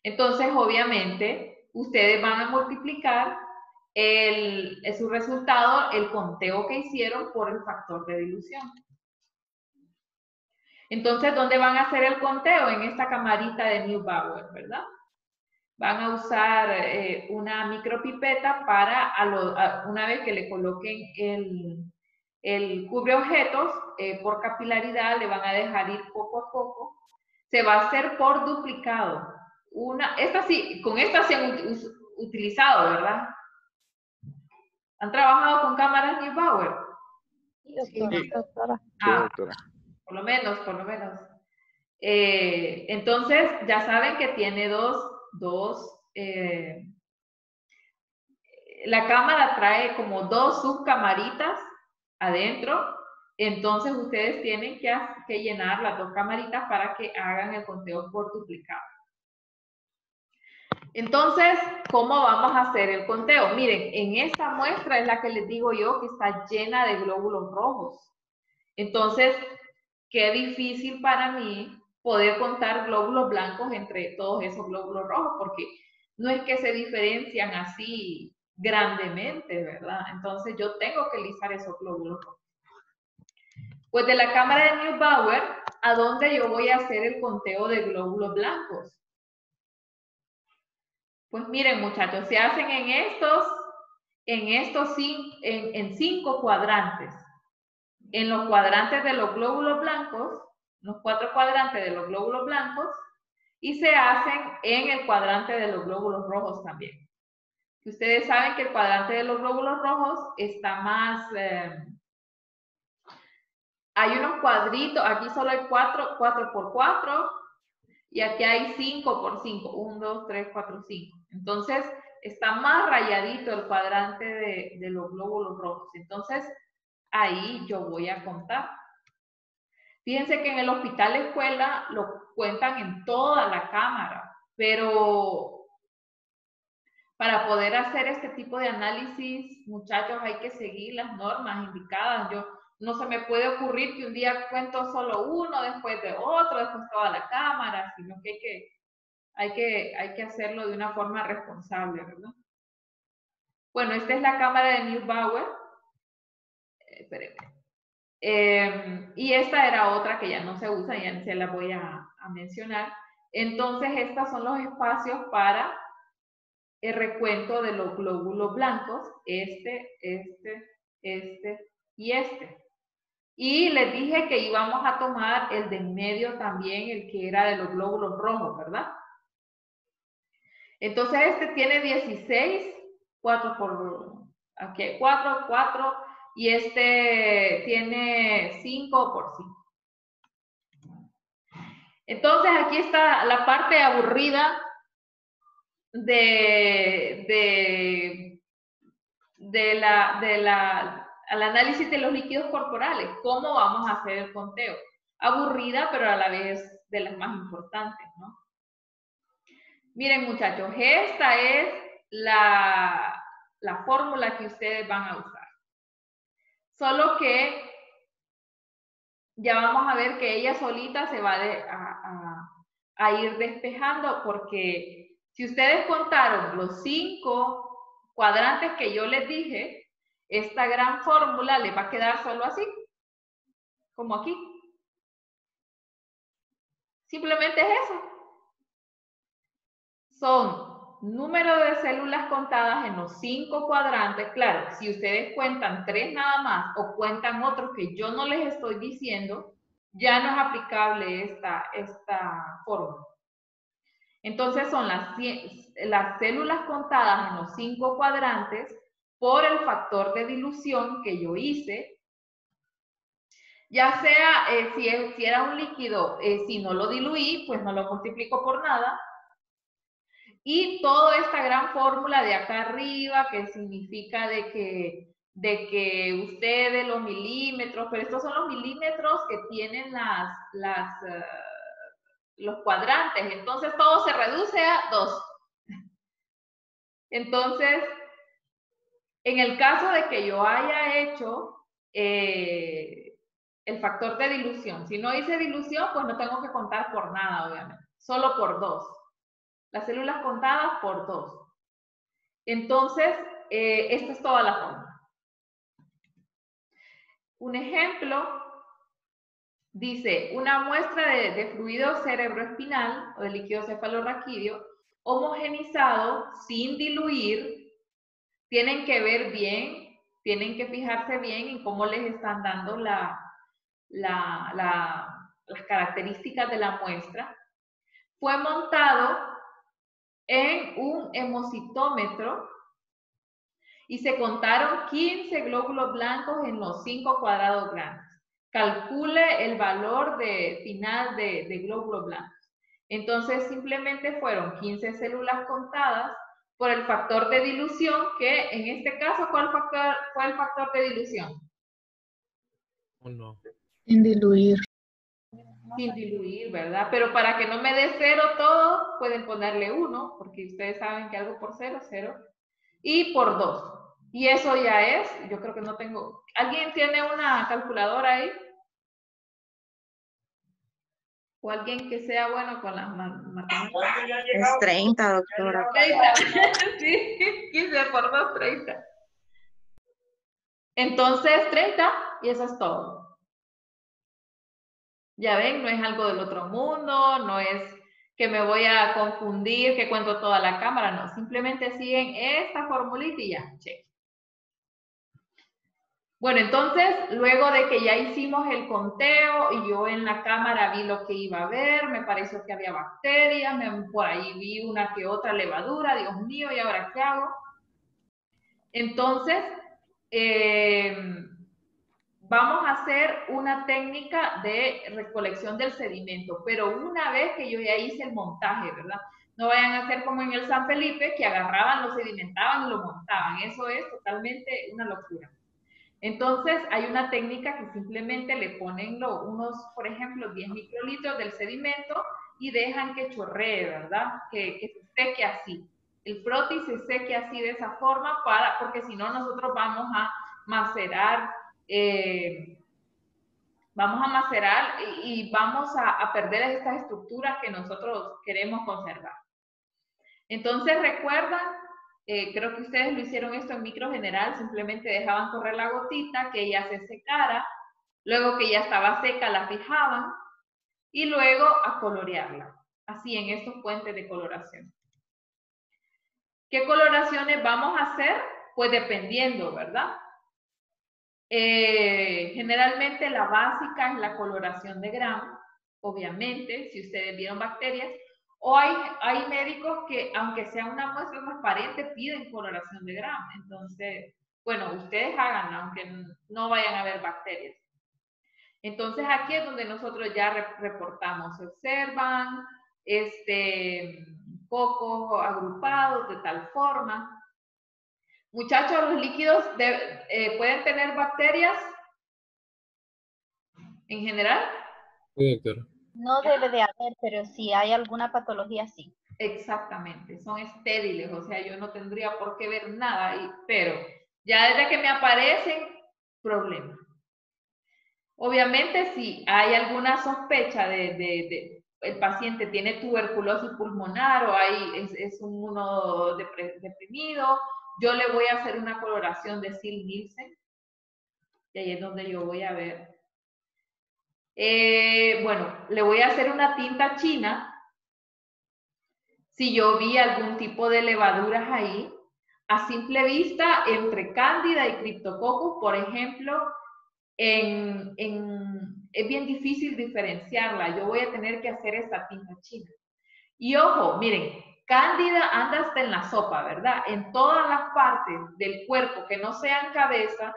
A: Entonces, obviamente, ustedes van a multiplicar su resultado, el conteo que hicieron, por el factor de dilución. Entonces, ¿dónde van a hacer el conteo? En esta camarita de Neubauer, ¿verdad? Van a usar una micropipeta para, una vez que le coloquen el cubre objetos, por capilaridad, le van a dejar ir poco a poco. Se va a hacer por duplicado. Con esta sí han utilizado, ¿verdad? ¿Han trabajado con cámaras Neubauer?
D: Sí, doctora.
A: Doctora. Por lo menos. Entonces, ya saben que tiene la cámara trae como 2 subcamaritas adentro, entonces ustedes tienen que llenar las 2 camaritas para que hagan el conteo por duplicado. Entonces, ¿cómo vamos a hacer el conteo? Miren, en esta muestra es la que les digo yo que está llena de glóbulos rojos. Entonces, qué difícil para mí poder contar glóbulos blancos entre todos esos glóbulos rojos, porque no es que se diferencian así grandemente, ¿verdad? Entonces yo tengo que lisar esos glóbulos rojos. Pues de la cámara de Neubauer, ¿a dónde yo voy a hacer el conteo de glóbulos blancos? Pues miren, muchachos, se hacen en 5 cuadrantes. En los cuadrantes de los glóbulos blancos, los 4 cuadrantes de los glóbulos blancos, y se hacen en el cuadrante de los glóbulos rojos también. Ustedes saben que el cuadrante de los glóbulos rojos está más... hay unos cuadritos, aquí solo hay 4 por 4, y aquí hay 5 por 5, 1, 2, 3, 4, 5. Entonces, está más rayadito el cuadrante de los glóbulos rojos. Entonces, ahí yo voy a contar. Fíjense que en el hospital escuela lo cuentan en toda la cámara, pero Para poder hacer este tipo de análisis, muchachos, hay que seguir las normas indicadas. No se me puede ocurrir que un día cuento solo uno, después de otro, después toda la cámara, sino que hay que hacerlo de una forma responsable, ¿verdad? Bueno, esta es la cámara de Neubauer. Espérenme. Y esta era otra que ya no se usa, ya se la voy a mencionar. Entonces, estos son los espacios para el recuento de los glóbulos blancos, este y este. Y les dije que íbamos a tomar el de en medio también, el que era de los glóbulos rojos, ¿verdad? Entonces, este tiene 16, 4 por... Aquí 4, 4, y este tiene 5 por 5. Entonces, aquí está la parte aburrida al análisis de los líquidos corporales. ¿Cómo vamos a hacer el conteo? Aburrida, pero a la vez de las más importantes, ¿no? Miren, muchachos, esta es la fórmula que ustedes van a usar. Solo que ya vamos a ver que ella solita se va a ir despejando, porque si ustedes contaron los 5 cuadrantes que yo les dije, esta gran fórmula les va a quedar solo así, como aquí. Simplemente es eso. Son número de células contadas en los 5 cuadrantes. Claro, si ustedes cuentan 3 nada más o cuentan otros que yo no les estoy diciendo, ya no es aplicable esta fórmula. Entonces son las células contadas en los 5 cuadrantes por el factor de dilución que yo hice. Ya sea, si era un líquido, si no lo diluí, pues no lo multiplico por nada. Y toda esta gran fórmula de acá arriba, que significa de que ustedes los milímetros, pero estos son los milímetros que tienen los cuadrantes, entonces todo se reduce a 2. Entonces, en el caso de que yo haya hecho el factor de dilución, si no hice dilución, pues no tengo que contar por nada, obviamente, solo por 2. Las células contadas por 2. Entonces, esta es toda la fórmula. Un ejemplo dice, una muestra de fluido cerebroespinal o de líquido cefalorraquídeo homogenizado sin diluir. Tienen que ver bien, tienen que fijarse bien en cómo les están dando las características de la muestra. Fue montado en un hemocitómetro y se contaron 15 glóbulos blancos en los 5 cuadrados grandes. Calcule el valor final de glóbulos blancos. Entonces, simplemente fueron 15 células contadas por el factor de dilución, que en este caso, ¿cuál fue el factor de dilución?
B: 1.
O: Sin diluir.
A: Sin diluir, ¿verdad? Pero para que no me dé 0 todo, pueden ponerle 1, porque ustedes saben que algo por 0, 0. Y por 2. Y eso ya es, yo creo que no tengo... ¿Alguien tiene una calculadora ahí? ¿O alguien que sea bueno con las matemáticas?
O: Es 30, doctora.
A: 30. Sí, 15 por 2, 30. Entonces, 30, y eso es todo. Ya ven, no es algo del otro mundo, no es que me voy a confundir, que cuento toda la cámara, no. Simplemente siguen esta formulita y ya, check. Bueno, entonces, luego de que ya hicimos el conteo y yo en la cámara vi lo que iba a ver, me pareció que había bacterias, por ahí vi una que otra levadura, Dios mío, ¿y ahora qué hago? Entonces, vamos a hacer una técnica de recolección del sedimento, pero una vez que yo ya hice el montaje, ¿verdad? No vayan a hacer como en el San Felipe, que agarraban, lo sedimentaban y lo montaban. Eso es totalmente una locura. Entonces, hay una técnica que simplemente le ponen unos, por ejemplo, 10 microlitros del sedimento y dejan que chorree, ¿verdad? Que se seque así. el frotis se seque así de esa forma, porque si no nosotros vamos a macerar, y vamos a perder estas estructuras que nosotros queremos conservar. Entonces recuerdan, creo que ustedes lo hicieron esto en micro general, simplemente dejaban correr la gotita, que ella se secara, luego que ya estaba seca la fijaban y luego a colorearla, así en estos puentes de coloración. ¿Qué coloraciones vamos a hacer? Pues dependiendo, ¿verdad? Generalmente la básica es la coloración de Gram, obviamente, si ustedes vieron bacterias, o hay médicos que, aunque sea una muestra transparente, piden coloración de Gram. Entonces, bueno, ustedes háganla, aunque no vayan a ver bacterias. Entonces, aquí es donde nosotros ya reportamos. Se observan pocos agrupados de tal forma. Muchachos, los líquidos pueden tener bacterias en general.
B: Sí, doctora.
Q: No debe de haber, pero si hay alguna patología, sí.
A: Exactamente, son estériles, o sea, yo no tendría por qué ver nada, pero ya desde que me aparecen, problema. Obviamente, si hay alguna sospecha de el paciente tiene tuberculosis pulmonar o es un inmunodeprimido, yo le voy a hacer una coloración de Ziehl-Neelsen, y ahí es donde yo voy a ver. Bueno, le voy a hacer una tinta china. Si yo vi algún tipo de levaduras ahí, a simple vista, entre Cándida y Cryptococcus, por ejemplo, es bien difícil diferenciarla. Yo voy a tener que hacer esta tinta china. Y ojo, miren, Cándida anda hasta en la sopa, ¿verdad? En todas las partes del cuerpo que no sean cabeza,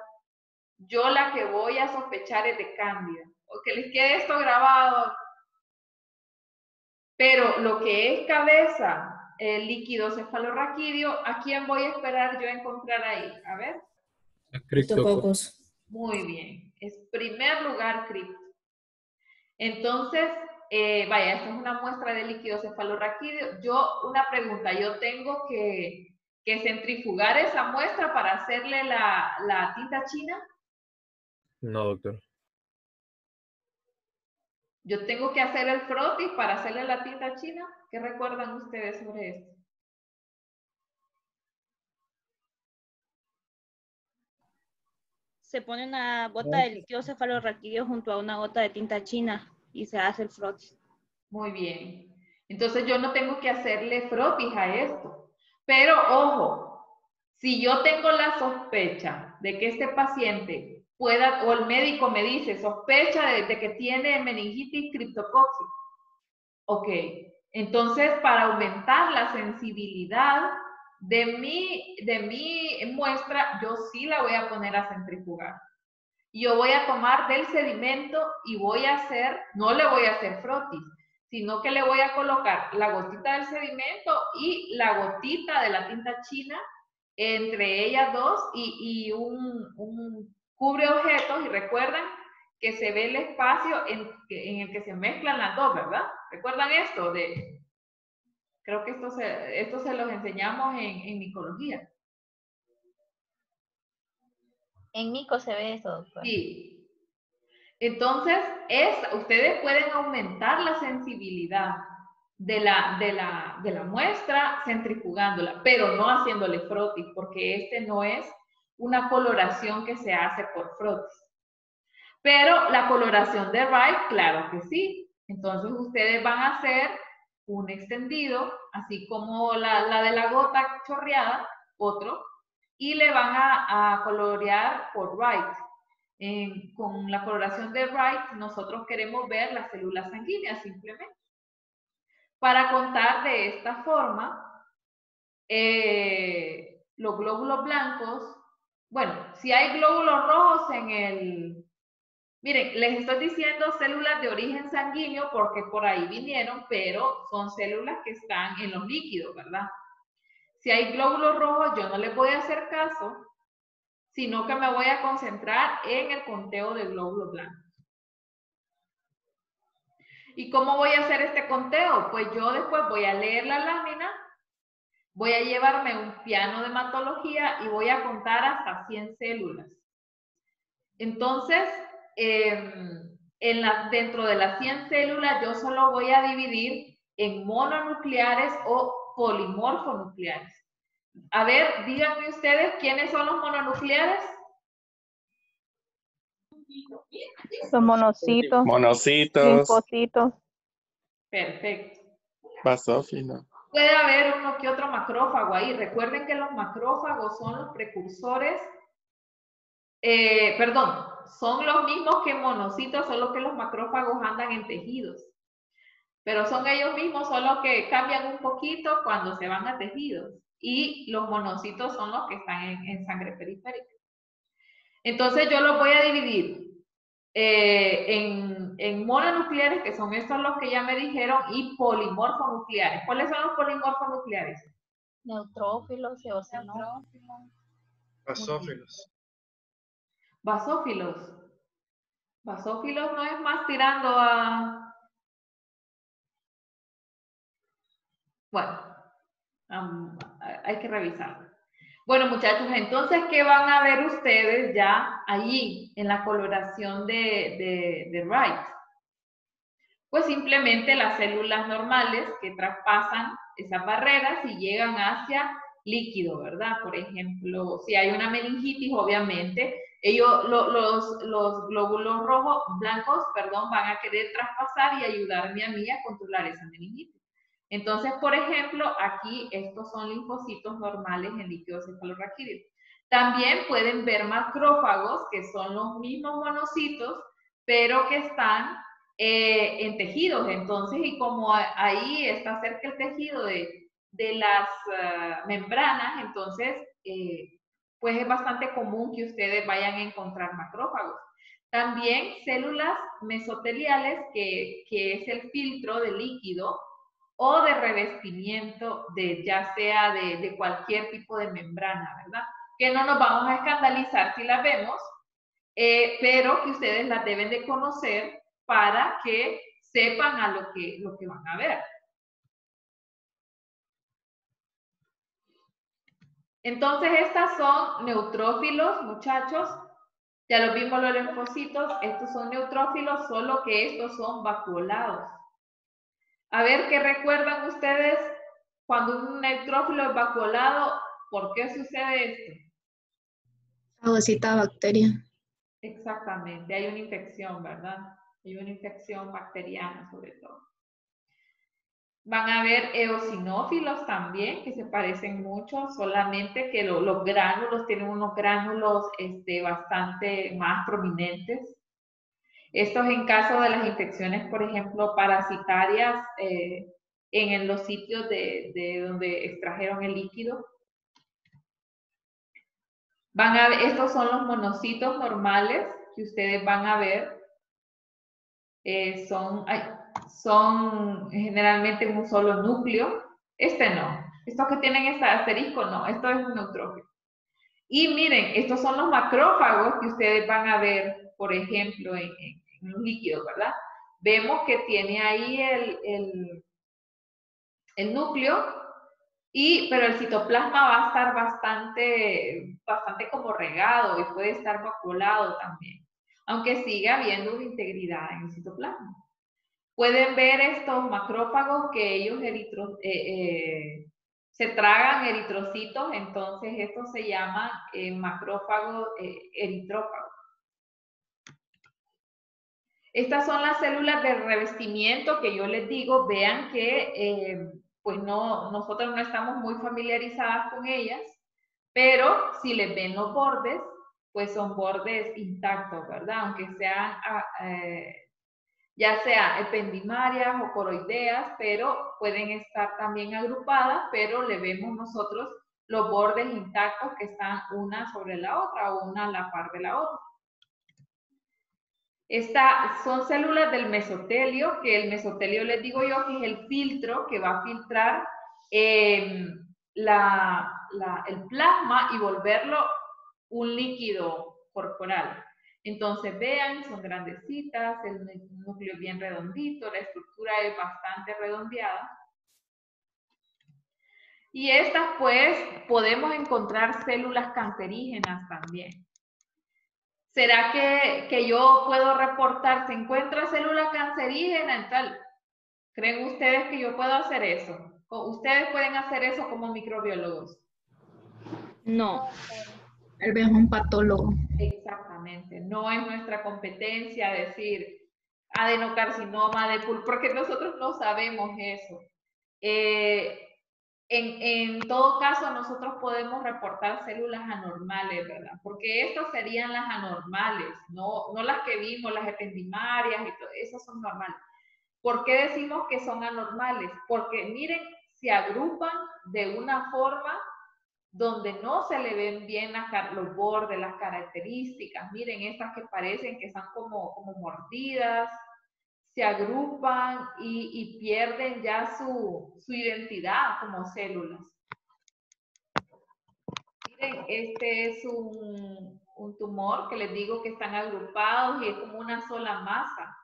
A: yo la que voy a sospechar es de Cándida. O que les quede esto grabado. Pero lo que es cabeza, el líquido cefalorraquídeo, ¿a quién voy a esperar yo a encontrar ahí? A ver.
B: Cryptococcus.
A: Muy bien. Es primer lugar cripto. Entonces, vaya, esta es una muestra de líquido cefalorraquídeo. Una pregunta, ¿yo tengo que centrifugar esa muestra para hacerle la tinta china?
B: No, doctor.
A: ¿Yo tengo que hacer el frotis para hacerle la tinta china? ¿Qué recuerdan ustedes sobre esto?
N: Se pone una gota de líquido cefalorraquídeo junto a una gota de tinta china y se hace el frotis.
A: Muy bien. Entonces yo no tengo que hacerle frotis a esto. Pero ojo, si yo tengo la sospecha de que este paciente pueda, o el médico me dice, sospecha de que tiene meningitis criptocócica. Ok, entonces para aumentar la sensibilidad de mi muestra, yo sí la voy a poner a centrifugar. Yo voy a tomar del sedimento y voy a hacer, no le voy a hacer frotis, sino que le voy a colocar la gotita del sedimento y la gotita de la tinta china entre ellas dos y un cubre objetos, y recuerdan que se ve el espacio en el que se mezclan las dos, ¿verdad? ¿Recuerdan esto? Creo que esto se los enseñamos en micología.
Q: En mico se ve eso, doctor.
A: Sí. Entonces, ustedes pueden aumentar la sensibilidad de la muestra centrifugándola, pero no haciéndole frotis, porque no es una coloración que se hace por frotis. Pero la coloración de Wright, claro que sí. Entonces ustedes van a hacer un extendido, así como la de la gota chorreada, otro, y le van a colorear por Wright. Con la coloración de Wright, nosotros queremos ver las células sanguíneas simplemente. Para contar de esta forma, los glóbulos blancos, bueno, si hay glóbulos rojos miren, les estoy diciendo células de origen sanguíneo porque por ahí vinieron, pero son células que están en los líquidos, ¿verdad? Si hay glóbulos rojos, yo no les voy a hacer caso, sino que me voy a concentrar en el conteo de glóbulos blancos. ¿Y cómo voy a hacer este conteo? Pues yo después voy a leer la lámina, voy a llevarme un piano de hematología y voy a contar hasta 100 células. Entonces, dentro de las 100 células, yo solo voy a dividir en mononucleares o polimorfonucleares. A ver, díganme ustedes, ¿quiénes son los mononucleares?
D: Los monocitos.
J: Monocitos.
D: Linfocitos.
A: Perfecto.
J: Basófilos.
A: Puede haber uno que otro macrófago ahí. Recuerden que los macrófagos son los precursores, son los mismos que monocitos, solo que los macrófagos andan en tejidos. Pero son ellos mismos, solo que cambian un poquito cuando se van a tejidos. Y los monocitos son los que están en sangre periférica. Entonces yo los voy a dividir en mononucleares, que son estos los que ya me dijeron, y polimorfonucleares. ¿Cuáles son los polimorfonucleares?
Q: Neutrófilos, eosinófilos.
L: Basófilos.
A: Basófilos. Basófilos no es más tirando a... Bueno, hay que revisar. Bueno, muchachos, entonces, ¿qué van a ver ustedes ya allí en la coloración de Wright? Pues simplemente las células normales que traspasan esas barreras y llegan hacia líquido, ¿verdad? Por ejemplo, si hay una meningitis, obviamente, los glóbulos blancos, van a querer traspasar y ayudarme a mí a controlar esa meningitis. Entonces, por ejemplo, aquí estos son linfocitos normales en líquido cefalorraquídeo. También pueden ver macrófagos, que son los mismos monocitos, pero que están en tejidos. Entonces, y como ahí está cerca el tejido de las membranas, entonces, pues es bastante común que ustedes vayan a encontrar macrófagos. También células mesoteliales, que es el filtro de líquido, o de revestimiento ya sea de cualquier tipo de membrana, ¿verdad? Que no nos vamos a escandalizar si las vemos, pero que ustedes las deben de conocer para que sepan a lo que van a ver. Entonces, estas son neutrófilos, muchachos. Ya lo vimos los linfocitos, estos son neutrófilos, solo que estos son vacuolados. A ver, ¿qué recuerdan ustedes cuando un neutrófilo es vacuolado? ¿Por qué sucede esto?
O: Fagocita bacteria.
A: Exactamente, hay una infección, ¿verdad? Hay una infección bacteriana sobre todo. Van a haber eosinófilos también, que se parecen mucho, solamente que los gránulos tienen unos gránulos bastante más prominentes. Esto es en caso de las infecciones, por ejemplo, parasitarias en los sitios de donde extrajeron el líquido. Estos son los monocitos normales que ustedes van a ver. Son generalmente un solo núcleo. Este no. Estos que tienen este asterisco, no. Esto es un neutrófilo. Y miren, estos son los macrófagos que ustedes van a ver, por ejemplo, en los líquidos, ¿verdad? Vemos que tiene ahí el núcleo, pero el citoplasma va a estar bastante como regado y puede estar vacuolado también, aunque siga habiendo una integridad en el citoplasma. Pueden ver estos macrófagos que ellos se tragan eritrocitos, entonces estos se llaman macrófagos eritrófagos. Estas son las células de revestimiento que yo les digo, vean que pues nosotros no estamos muy familiarizadas con ellas, pero si les ven los bordes, pues son bordes intactos, ¿verdad? Aunque sean ya sea ependimarias o coroideas, pero pueden estar también agrupadas, pero le vemos nosotros los bordes intactos que están una sobre la otra o una a la par de la otra. Son células del mesotelio, que el mesotelio les digo yo que es el filtro que va a filtrar el plasma y volverlo un líquido corporal. Entonces vean, son grandecitas, el núcleo es bien redondito, la estructura es bastante redondeada. Y estas, pues, podemos encontrar células cancerígenas también. ¿Será que yo puedo reportar, se encuentra célula cancerígena en tal? ¿Creen ustedes que yo puedo hacer eso? ¿Ustedes pueden hacer eso como microbiólogos?
N: No.
O: Tal vez un patólogo.
A: Exactamente. No es nuestra competencia decir adenocarcinoma de pulmón, porque nosotros no sabemos eso. En todo caso, nosotros podemos reportar células anormales, ¿verdad? Porque estas serían las anormales, no las que vimos, las ependimarias y todo, esas son normales. ¿Por qué decimos que son anormales? Porque miren, se agrupan de una forma donde no se le ven bien los bordes, las características. Miren, estas que parecen que están como mordidas, se agrupan y pierden ya su identidad como células. Miren, este es un tumor que les digo que están agrupados y es como una sola masa.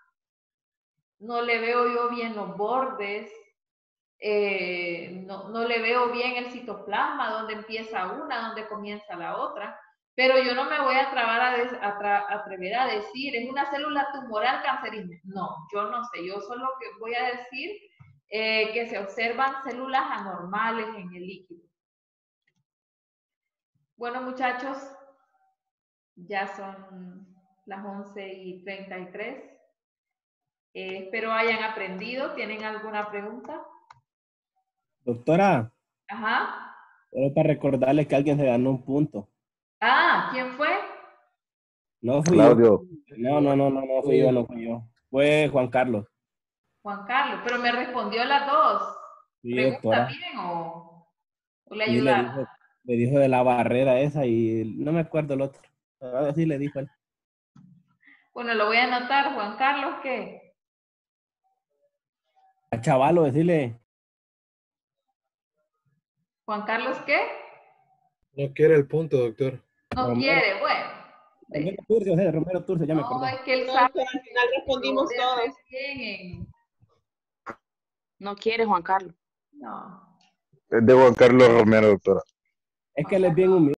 A: No le veo yo bien los bordes, no le veo bien el citoplasma, donde empieza una, donde comienza la otra. Pero yo no me voy a atrever a decir, es una célula tumoral cancerígena. No, yo no sé, yo solo que voy a decir que se observan células anormales en el líquido. Bueno, muchachos, ya son las 11:33. Espero hayan aprendido. ¿Tienen alguna pregunta?
K: Doctora,
A: Ajá.
K: solo para recordarles que alguien se ganó un punto.
A: Ah, ¿quién fue?
K: No fui
R: Claudio.
K: yo. No fui yo. Fue Juan Carlos.
A: Juan Carlos, pero me respondió las dos.
K: Sí,
A: ¿Pregunta
K: doctora.
A: bien o le
K: Sí,
A: ayudaron?
K: le dijo de la barrera esa y no me acuerdo el otro. Ahora sí le dijo él.
A: Bueno, lo voy a anotar. Juan Carlos, ¿qué?
K: A Chavalo, decirle.
A: ¿Juan Carlos qué?
B: No quiere el punto, doctor.
A: No
K: Romero.
A: quiere, bueno.
K: Romero Turcio, ya me acordé.
A: No, es que él
I: No,
A: sabe
I: pero al final respondimos
A: que
I: todos.
S: No quiere Juan Carlos.
A: No.
R: Es de Juan Carlos Romero, doctora.
K: Es que él es bien humilde.